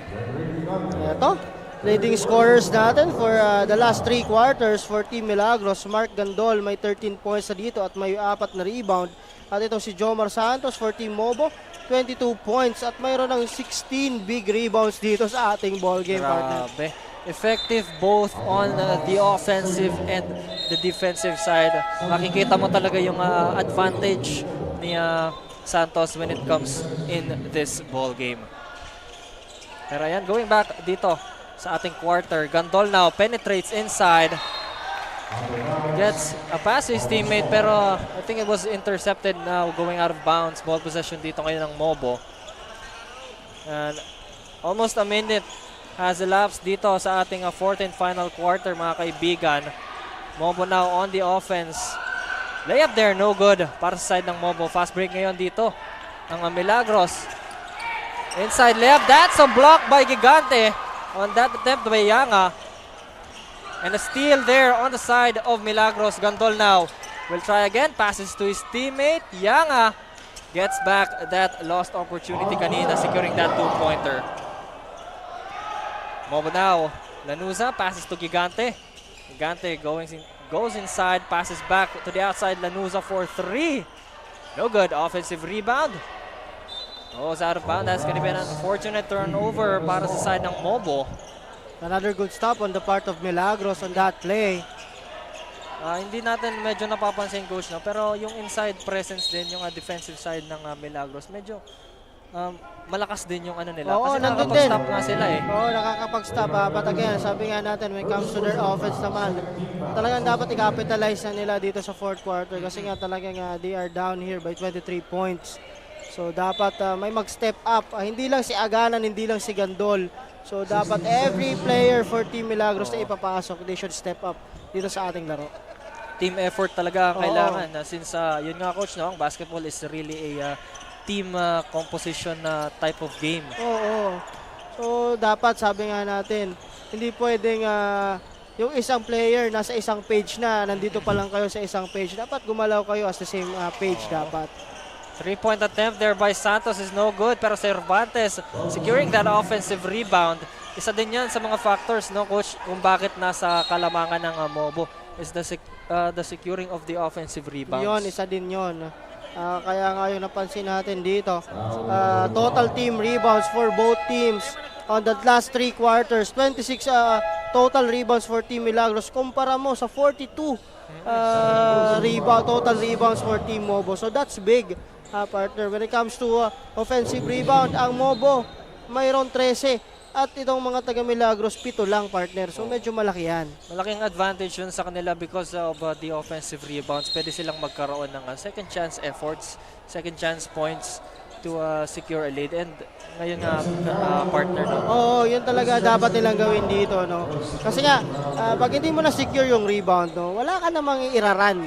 Ito, leading scorers natin for the last 3 quarters for Team Milagros. Mark Gandol may 13 points na dito at may 4 na rebound. At ito si Jomar Santos for Team Mobo, 22 points at mayroon ng 16 big rebounds dito sa ating ball game partner. Effective both on the offensive and the defensive side. Makikita mo talaga yung advantage ni Santos when it comes in this ball game. Pero ayan, going back dito sa ating quarter, Gandol now penetrates inside. Gets a pass to his teammate pero I think it was intercepted now going out of bounds. Ball possession dito ngayon ng Mobo. And almost a minute has elapsed dito sa ating fourth and final quarter mga kaibigan. Mobo now on the offense. Layup there, no good para sa side ng Mobo. Fast break ngayon dito ang Milagros. Inside layup, that's a block by Gigante on that attempt by Yanga. And a steal there on the side of Milagros. Gandol now will try again. Passes to his teammate. Yanga gets back that lost opportunity kanina, securing that 2-pointer. Mobo now. Lanuza passes to Gigante. Gigante goes inside, passes back to the outside. Lanuza for 3. No good. Offensive rebound. Goes out of bounds. That's going to be an unfortunate turnover para sa side ng Mobo. Another good stop on the part of Milagros on that play. Hindi natin medyo napapansin, Coach, no? Pero yung inside presence din, yung defensive side ng Milagros, medyo malakas din yung ano nila. Oo, kasi nandun din. nakakapag-stop nga sila eh. Oo, nakakapag-stop. But again, sabi nga natin, when it comes to their offense naman, talagang dapat i-capitalize na nila dito sa fourth quarter kasi nga talagang they are down here by 23 points. So dapat may mag-step up. Hindi lang si Aganan, hindi lang si Gandol. So dapat every player for Team Milagros na ipapasok, they should step up dito sa ating laro. Team effort talaga ang kailangan. Since yun nga, Coach, no, ang basketball is really a team composition type of game. Oo. So dapat sabi nga natin, hindi pwedeng yung isang player nasa isang page na, nandito pa lang kayo sa isang page. Dapat gumalaw kayo as the same page dapat. 3-point attempt there by Santos is no good, pero Cervantes securing that offensive rebound. Isa din yan sa mga factors, no, Coach, kung bakit nasa kalamangan ng Mobo is the securing of the offensive rebounds. Yun, isa din yun. Kaya nga yung napansin natin dito. Total team rebounds for both teams on the last 3 quarters. 26 total rebounds for Team Milagros. Kumpara mo sa 42 total rebounds for Team Mobo. So that's big, partner. When it comes to offensive rebound, ang Mobo mayroon 13. At itong mga taga Milagros, 7 lang, partner. So medyo malaki yan. Malaking advantage yun sa kanila because of the offensive rebounds. Pwede silang magkaroon ng second chance efforts, second chance points to secure a lead. And ngayon partner, no? Oo, yun talaga dapat nilang gawin dito, no? Kasi nga, pag hindi mo na-secure yung rebound, no, wala ka namang iraran.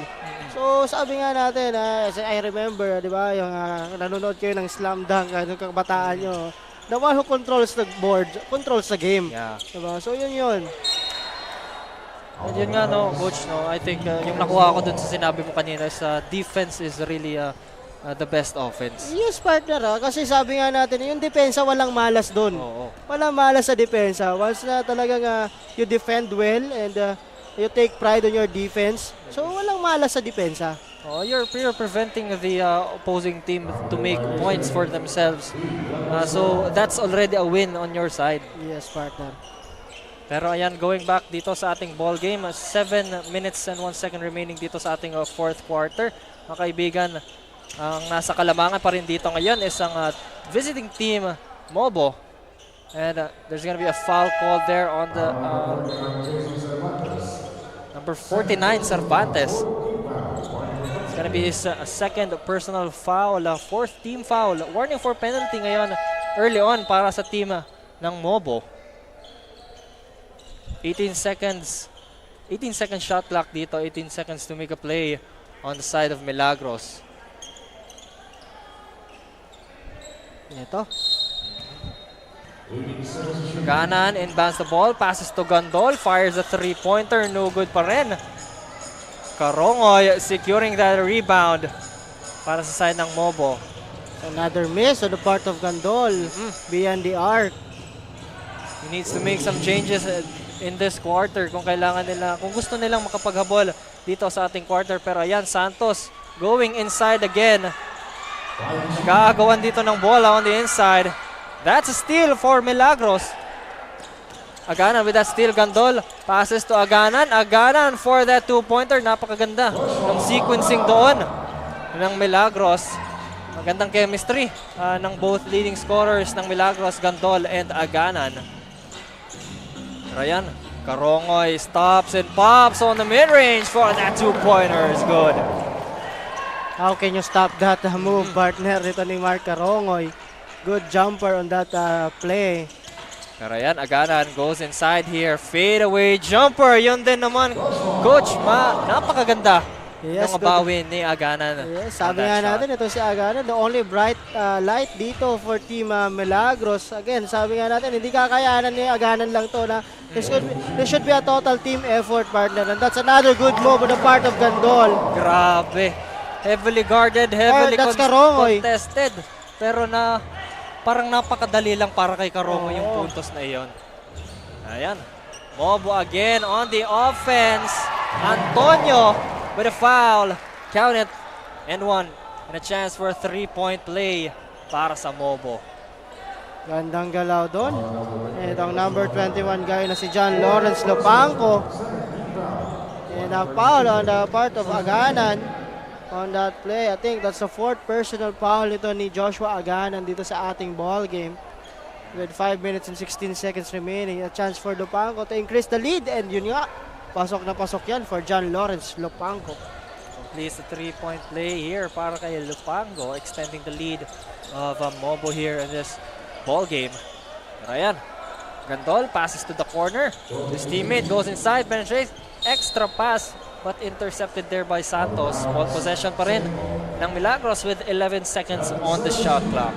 So sabi nga natin, I remember, di ba, yung nanonood kayo ng Slam Dunk, nung kabataan nyo, the one who controls the board, controls the game. Yeah. Diba? So yun. And yun nga, no, Coach, no, I think yung nakuha ko dun sa sinabi mo kanina is defense is really the best offense. Yes, partner. Kasi sabi nga natin, yung depensa walang malas dun. Walang malas sa depensa. Once na talagang you defend well and you take pride on your defense, so walang malas sa depensa. You're preventing the opposing team to make points for themselves. So that's already a win on your side. Yes, partner. Pero ayan, going back dito sa ating ball game, 7 minutes and 1 second remaining dito sa ating fourth quarter. Mga kaibigan, ang nasa kalamangan pa rin dito ngayon is ang visiting team, Mobo. And there's gonna be a foul call there on the number 49, Cervantes. It's gonna be his second personal foul, fourth team foul. Warning for penalty ngayon early on para sa team ng Mobo. 18 second shot clock dito, 18 seconds to make a play on the side of Milagros. Ito. Ganan inbounds the ball, passes to Gandol, fires a 3-pointer, no good pa rin. Karongoy securing that rebound para sa side ng Mobo. Another miss on the part of Gandol beyond the arc. He needs to make some changes in this quarter kung kailangan nila, kung gusto nilang makapaghabol dito sa ating quarter. Pero ayan, Santos going inside again. Nag-aagawan dito ng bola on the inside. That's a steal for Milagros. Aganan with that steal, Gandol passes to Aganan. Aganan for that 2-pointer. Napakaganda ng sequencing doon ng Milagros. Magandang chemistry ng both leading scorers ng Milagros, Gandol and Aganan. Pero yan, Karongoy stops and pops on the mid-range for that 2-pointer. Is good. How can you stop that move, partner? Ito ni Mark Karongoy. Good jumper on that play. Pero yan, Aganan goes inside here. Fade away jumper. Yun din naman, Coach. Napakaganda Yes, ng bawi ni Aganan. Yes, sabi nga natin, ito si Aganan, the only bright light dito for Team Milagros. Again, sabi nga natin, hindi kakayanan ni Aganan lang to na there should be a total team effort, partner. And that's another good move on the part of Gandol. Grabe. Heavily guarded, heavily contested. Pero parang napakadali lang para kay Karongo yung puntos na iyon. Ayan. Mobo again on the offense. Antonio with a foul. Count it. And one. And a chance for a 3-point play para sa Mobo. Gandang galaw doon. Itong number 21 guy na si John Lawrence Lopanco. And a foul on the part of Aganan on that play. I think that's the 4th personal foul ito ni Joshua Aganan dito sa ating ball game. With 5 minutes and 16 seconds remaining. A chance for Lopanco to increase the lead. And yun nga, pasok na pasok yan for John Lawrence Lopanco. Completes the 3-point play here para kay Lopanco, extending the lead of Mobo here in this ball game. Pero ayan, Gandol passes to the corner. His teammate goes inside, penetrates, extra pass, but intercepted there by Santos. Ball possession pa rin ng Milagros with 11 seconds on the shot clock.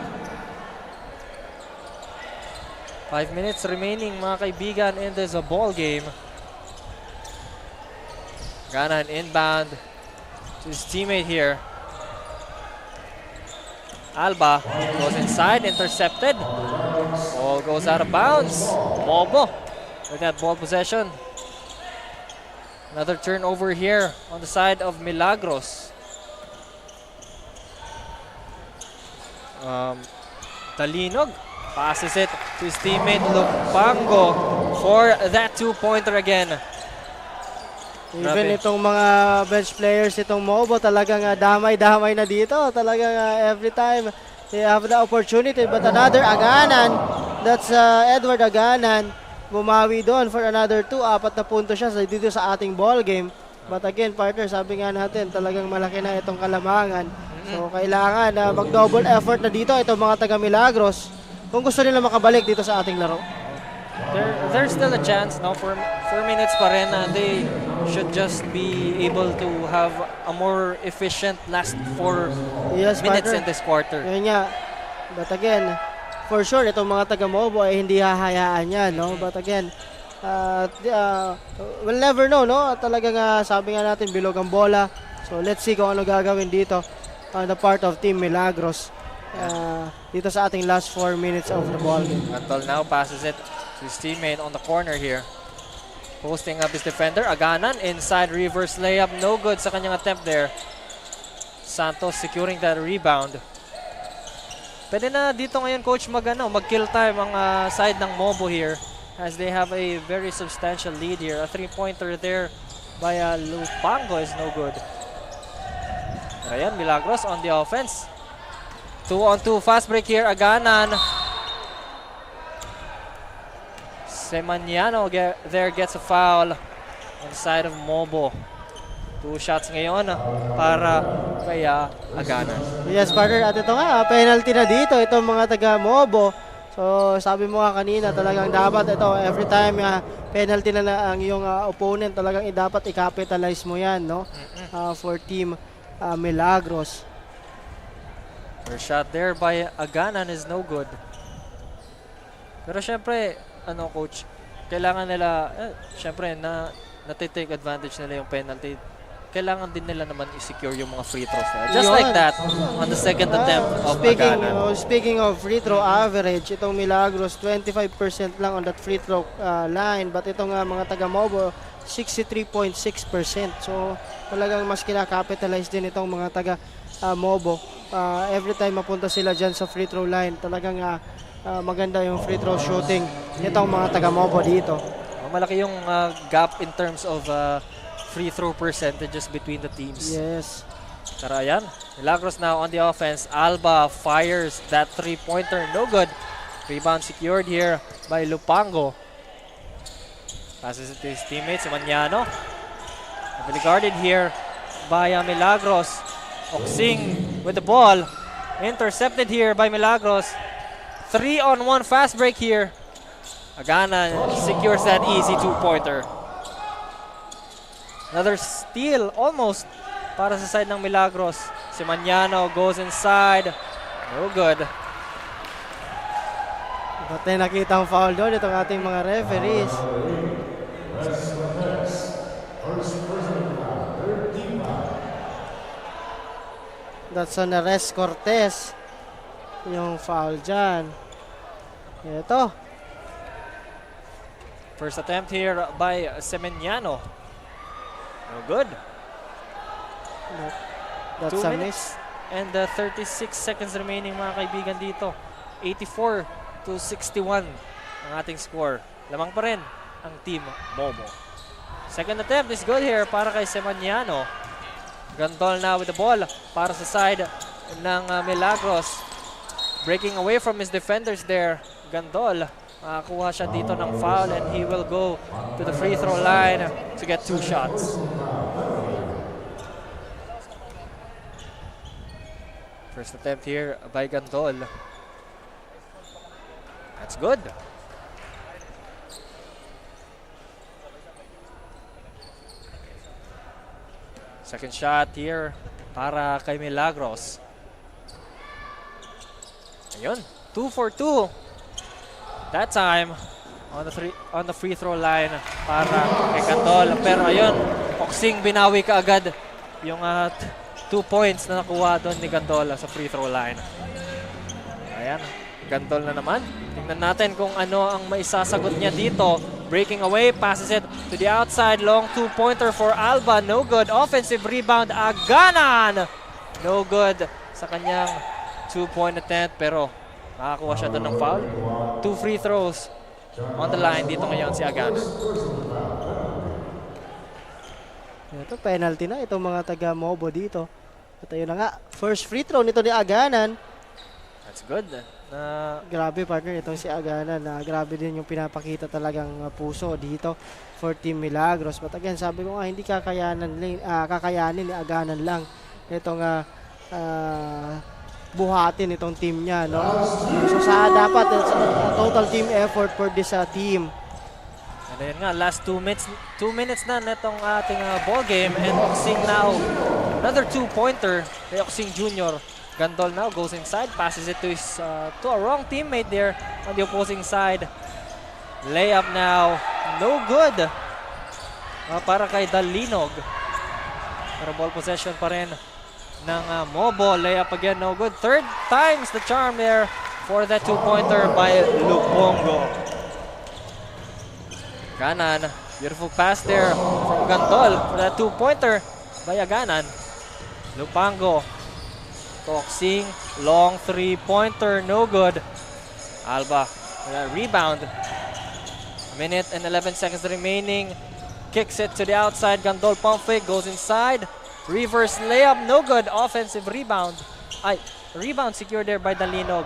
5 minutes remaining, mga kaibigan, in this ball game. Ganan inbound to his teammate here. Alba goes inside, intercepted. Ball goes out of bounds. Mobo with that ball possession. Another turnover here on the side of Milagros. Talinog passes it to his teammate Lopango for that 2-pointer again. Even itong mga bench players, itong Mobo, talagang damay-damay na dito. Talagang every time they have the opportunity. But another Aganan, that's Edward Aganan, bumawi doon for another 2. 4 na punto siya dito sa ating ball game. But again, partner, sabi nga natin, talagang malaki na itong kalamangan. So kailangan mag-double effort na dito itong mga taga Milagros kung gusto nila makabalik dito sa ating laro. There's still a chance, no? 4 minutes pa rin. They should just be able to have a more efficient last 4 minutes partner, in this quarter. Yun nga. But again, for sure, itong mga taga-Mobo ay hindi hahayaan yan, no? But again, we'll never know, no? Talagang sabi nga natin, bilog ang bola. So let's see kung ano gagawin dito on the part of Team Milagros. Dito sa ating last 4 minutes of the ball game. Until now, passes it to his teammate on the corner here. Posting up his defender. Aganan inside reverse layup. No good sa kanyang attempt there. Santos securing that rebound. Pwede na dito ngayon, coach, mag-kill time ang side ng Mobo here as they have a very substantial lead here. A 3-pointer there by Lopango is no good. Ayan, Milagros on the offense. 2-on-2, fast break here, Aganan. Semaniano there gets a foul on the side of Mobo. 2 shots ngayon para kay Aganan. Yes, partner. At ito nga, penalty na dito itong mga taga-Mobo. So, sabi mo nga kanina, talagang dapat ito, every time penalty na ang iyong opponent, talagang dapat i-capitalize mo yan, no? For Team Milagros. First shot there by Aganan is no good. Pero syempre, coach, kailangan nila, syempre, natitake advantage nila yung penalty. Kailangan din nila naman i-secure yung mga free throws nila. Just like that, on the second attempt of Aganan. Speaking of free throw average, itong Milagros, 25% lang on that free throw line. But itong mga taga-Mobo, 63.6%. So, talagang mas kinakapitalize din itong mga taga-Mobo. Every time mapunta sila dyan sa free throw line, talagang maganda yung free throw shooting nitong mga taga-Mobo dito. Malaki yung gap in terms of free throw percentages between the teams. Yes. Pero ayan, Milagros now on the offense. Alba fires that 3-pointer. No good. Rebound secured here by Lopango. Passes it to his teammate, si Maniano. Heavily guarded here by Milagros. Oksing with the ball. Intercepted here by Milagros. 3-on-1 fast break here. Aganan secures that easy 2-pointer. Another steal almost para sa side ng Milagros. Si Maniano goes inside. No good. Ba't na nakita ang foul doon itong ating mga referees? That's on Ares Cortez. Yung foul dyan. Ito. First attempt here by Semeniano. No good. That's 2 a minutes and 36 seconds remaining mga kaibigan dito. 84-61 ang ating score. Lamang pa rin ang Team Momo. Second attempt is good here para kay Semeniano. Gandol na with the ball para sa side ng Milagros. Breaking away from his defenders there. Gandol. Makakuha siya dito ng foul and he will go to the free throw line to get 2 shots. First attempt here by Gandol. That's good. Second shot here para kay Milagros. Ayun, 2 for 2. That time on the free throw line para kay Gandol. Pero ayun, Oksing binawi kaagad yung 2 points na nakuha doon ni Gandol sa free throw line. Ayan, Gandol na naman. Tingnan natin kung ano ang maisasagot niya dito. Breaking away, passes it to the outside. Long 2-pointer for Alba. No good. Offensive rebound, Aganan. No good sa kanyang 2-point attempt. Pero nakakuha siya doon ng foul. 2 free throws on the line dito ngayon si Aganan. Ito, penalty na itong mga taga-Mobo dito. At ayun na nga, first free throw nito ni Aganan. That's good. Grabe partner itong si Aganan. Grabe din yung pinapakita talagang puso dito for Team Milagros. But again, sabi ko nga, hindi kakayanin ni Aganan lang itong buhatin itong team niya, no? So dapat total team effort for this team. And ayun nga, last 2 minutes na netong ating ball game, and Oksing now another 2-pointer kay Oksing Jr. Gandol now goes inside, passes it to a wrong teammate there on the opposing side. Layup now, no good para kay Dalinog. Pero ball possession pa rin ng Mobo. Layup again, no good. Third time's the charm there for that 2-pointer by Lupongo. Ganan, beautiful pass there from Gandol for that 2-pointer by Aganan. Lupango. Oksing, long 3-pointer, no good. Alba, rebound. A minute and 11 seconds remaining. Kicks it to the outside. Gandol pump fake, goes inside. Reverse layup, no good. Offensive rebound. Rebound secured there by Dalinog.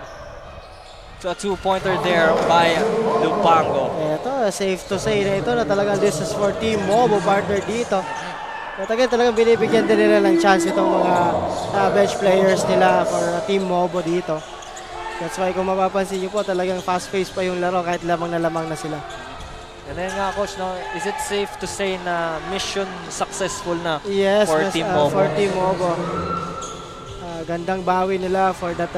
So a 2-pointer there by Lupango. Ito, safe to say na ito na talagang this is for Team Mobo partner dito. At again, talagang binibigyan din nila ng chance itong mga bench players nila for Team Mobo dito. That's why kung mapapansin nyo po, talagang fast-paced pa yung laro kahit lamang na sila. And then nga, Coach, no, is it safe to say na mission successful na for Team Mobo? For Team Mobo. Gandang bawi nila for that,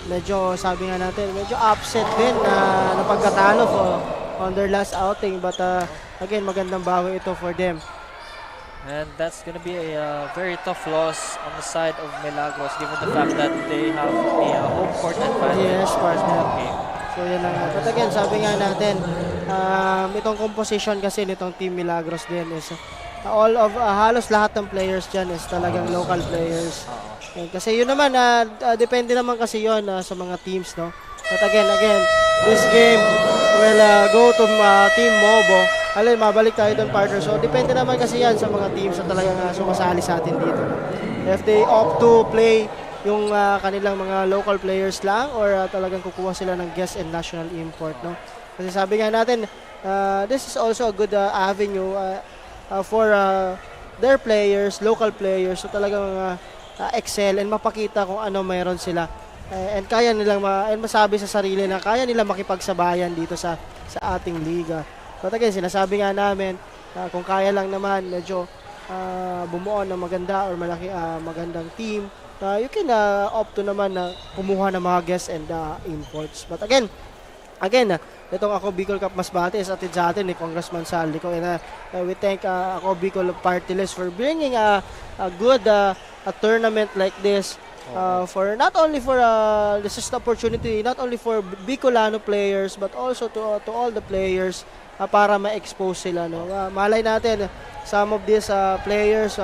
medyo, sabi nga natin, medyo upset din na pagkatalo on their last outing. But again, magandang bawi ito for them. And that's going to be a very tough loss on the side of Milagros given the fact that they have a home court advantage. Yes, partner. So yan lang. But again, sabi nga natin, itong composition kasi nitong Team Milagros din is halos lahat ng players dyan is talagang local players. Kasi yun naman, depende naman kasi yun sa mga teams, no? But again, this game will go to Team Mobo. Mabalik tayo doon, partner. So, depende naman kasi yan sa mga teams na talagang sumasali sa atin dito. If they opt to play yung kanilang mga local players lang or talagang kukuha sila ng guest and national import, no? Kasi sabi nga natin, this is also a good avenue for their players, local players, so talagang excel and mapakita kung ano mayroon sila. And kaya nilang masabi sa sarili na kaya nilang makipagsabayan dito sa ating liga. But again, sinasabi nga namin, kung kaya lang naman, medyo bumuo ng maganda or magandang team, you can opt to naman na kumuha ng mga guests and imports. But again, itong Ako Bicol Cup Masbate is atid sa atin ni Congressman Saldico, and we thank Ako Bicol Party List for bringing a good a tournament like this for not only for this is the opportunity not only for Bicolano players but also to all the players para ma-expose sila, no. Malay natin some of these players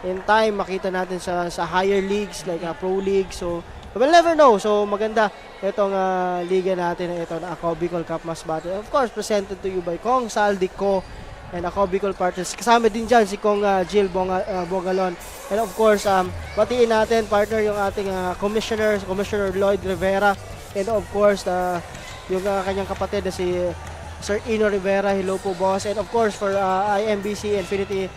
in time makita natin sa higher leagues like pro league, so we'll never know. So maganda itong liga natin, ito na Ako Bicol Cup Masbate, of course presented to you by Kong Saldico and Ako Bicol Partners. Kasama din dyan si Kong Jill Bogalon, and of course batiin natin partner yung ating Commissioner Lloyd Rivera, and of course yung kanyang kapatid na si Sir Ino Rivera. Hello po boss, and of course for IMBC Infinity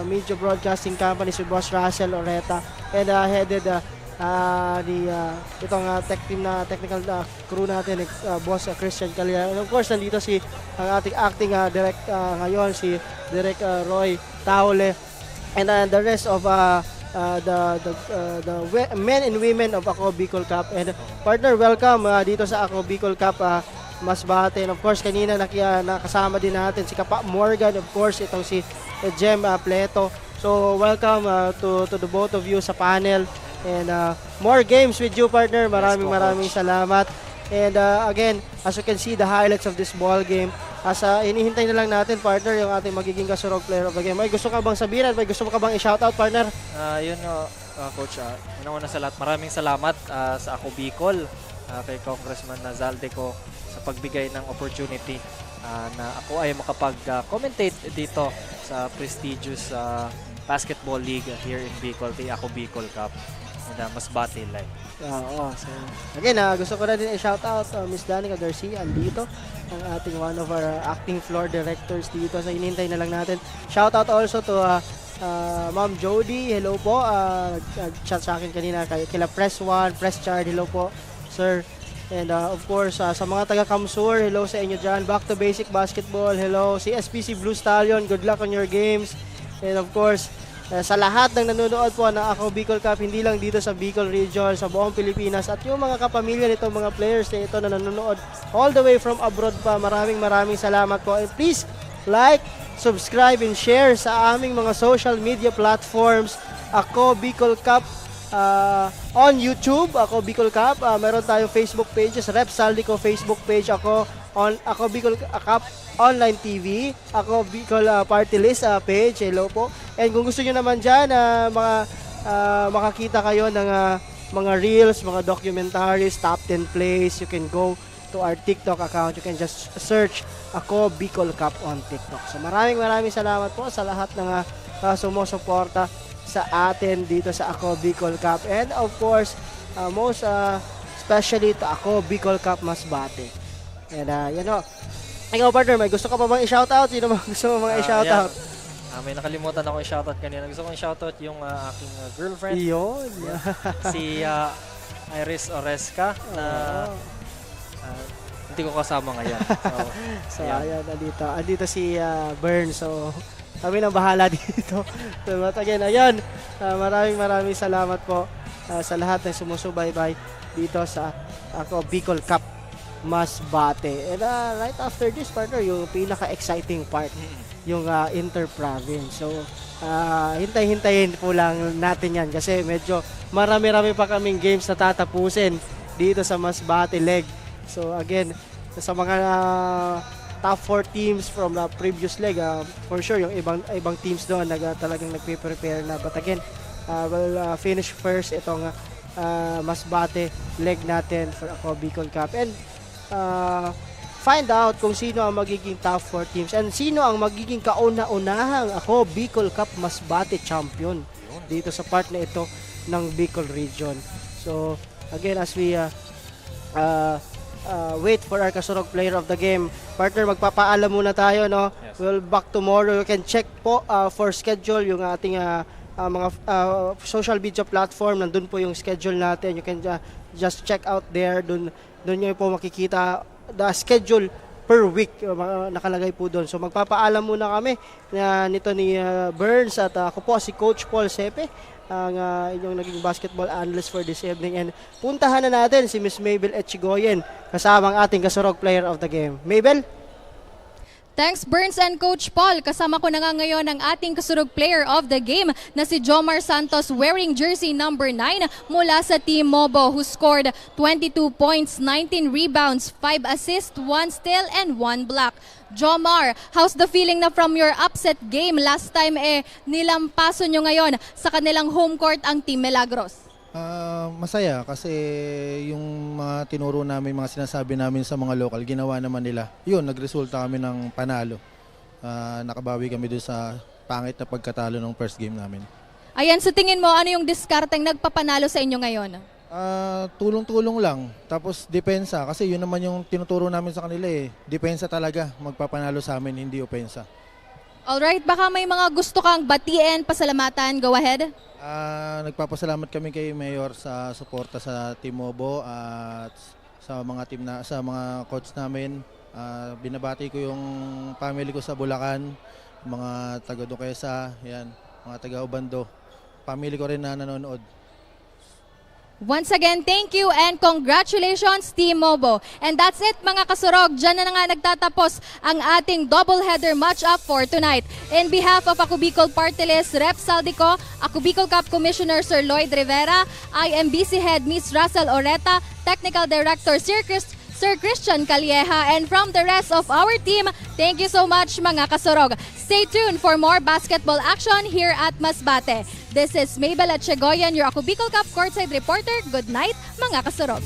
Media Broadcasting Company si Boss Russell Oreta, and headed itong technical crew natin, Boss Christian Calya, and of course nandito si ang ating acting direct ngayon si Direct Roy Taule, and the rest of the men and women of Ako Bicol Cup. And partner, welcome dito sa Ako Bicol Cup Masbate, and of course kanina nakasama din natin si Kapa Morgan, of course itong si Jem Pleto. So welcome to the both of you sa panel, and more games with you partner. Maraming salamat. And again, as you can see the highlights of this ball game, as inihintay na lang natin partner yung ating magiging kasurog player of the game. May gusto ka bang sabihin? May gusto ka bang i-shoutout partner? Yun coach, una sa lahat maraming salamat sa Ako Bicol, kay Congressman Zaldico sa pagbigay ng opportunity na ako ay makapag-commentate dito sa prestigious basketball league here in Bicol, kay Ako Bicol Cup and Masbate Live. So again, gusto ko na din i-shoutout Miss Danica Garcia, andito ang ating one of our acting floor directors dito, so inintay na lang natin. Shoutout also to Ma'am Jody, hello po, chat sa akin kanina kila Press 1, Press Chard, hello po sir. And of course, sa mga taga-Kamsur, hello sa inyo dyan. Back to Basic Basketball, hello. Si SPC Blue Stallion, good luck on your games. And of course, sa lahat ng nanonood po ng Ako Bicol Cup, hindi lang dito sa Bicol Region, sa buong Pilipinas, at yung mga kapamilya nitong mga players na ito na nanonood all the way from abroad pa, maraming salamat po. And please, like, subscribe, and share sa aming mga social media platforms. Ako Bicol Cup on YouTube, Ako Bicol Cup, meron tayong Facebook pages, Rep Saldico Facebook page, Ako Bicol Cup Online TV, Ako Bicol Party List page, hello po. And kung gusto nyo naman dyan, makakita kayo ng mga reels, mga documentaries, top 10 plays, you can go to our TikTok account. You can just search Ako Bicol Cup on TikTok. So maraming salamat po sa lahat ng sumusuporta sa atin dito sa Ako Bicol Cup, and of course most especially to Ako Bicol Cup Masbate. And ikaw partner, may gusto ka pa bang i-shoutout? Sino bang gusto mo bang i-shoutout? May nakalimutan ako i-shoutout kanina. Gusto kong i-shoutout yung aking girlfriend. Yun. Si Iris Oresca na hindi ko kasama ngayon. So ayan, andito si Bern. So kami nang bahala dito. So, but again, ayan, maraming salamat po sa lahat ng sumusubaybay dito sa Ako Bicol Cup Masbate. And right after this partner, yung pinaka-exciting part, yung inter-province. So, hintay-hintayin po lang natin yan kasi medyo marami-rami pa kaming games na tatapusin dito sa Masbate leg. So, again, sa mga top 4 teams from the previous leg, for sure yung ibang teams doon talagang nagpe-prepare na, but again we'll finish first itong Masbate leg natin for Ako Bicol Cup, and find out kung sino ang magiging top 4 teams and sino ang magiging kauna-unahang Ako Bicol Cup Masbate champion dito sa part na ito ng Bicol Region. So again, as we wait for our kasurog player of the game, partner, magpapaalam muna tayo, no? Yes. We'll back tomorrow. You can check po for schedule yung ating mga social media platform. Nandun po yung schedule natin. You can just check out there. Dun nyo po makikita the schedule per week nakalagay po doon. So magpapaalam muna kami nito ni Burns at ako po si Coach Paul Sepe, ang inyong naging basketball analyst for this evening. And puntahan na natin si Miss Mabel Etchigoyen kasama ang ating kasurog player of the game. Mabel? Thanks Burns and Coach Paul. Kasama ko na nga ngayon ang ating kasurog player of the game na si Jomar Santos wearing jersey number 9 mula sa Team Mobo, who scored 22 points, 19 rebounds, 5 assists, 1 steal and 1 block. Jomar, how's the feeling na from your upset game last time nilampaso nyo ngayon sa kanilang home court ang Team Milagros? Masaya kasi yung mga tinuro namin, mga sinasabi namin sa mga local, ginawa naman nila. Yun, nagresulta kami ng panalo. Nakabawi kami doon sa pangit na pagkatalo ng first game namin. Ayan, sa tingin mo, ano yung diskarteng nagpapanalo sa inyo ngayon? Tulong-tulong lang. Tapos depensa, kasi yun naman yung tinuturo namin sa kanila Depensa talaga, magpapanalo sa amin, hindi opensa. Alright, baka may mga gusto kang batiin, pasalamatan, go ahead. Nagpapasalamat kami kay Mayor sa suporta sa Team Mobo at sa mga sa mga coach namin. Binabati ko yung family ko sa Bulacan, mga taga Duquesa, yan, mga taga Obando. Family ko rin na nanonood. Once again, thank you and congratulations Team Mobo. And that's it mga kasurog. Diyan na nga nagtatapos ang ating doubleheader match-up for tonight. In behalf of Ako Bicol Party List, Rep Saldico, Ako Bicol Cup Commissioner Sir Lloyd Rivera, IMBC Head Miss Russell Oreta, Technical Director Sir Christian Calieja, and from the rest of our team, thank you so much mga kasurog. Stay tuned for more basketball action here at Masbate. This is Mabel Etchigoyen, your Ako Bicol Cup courtside reporter. Good night mga kasurog.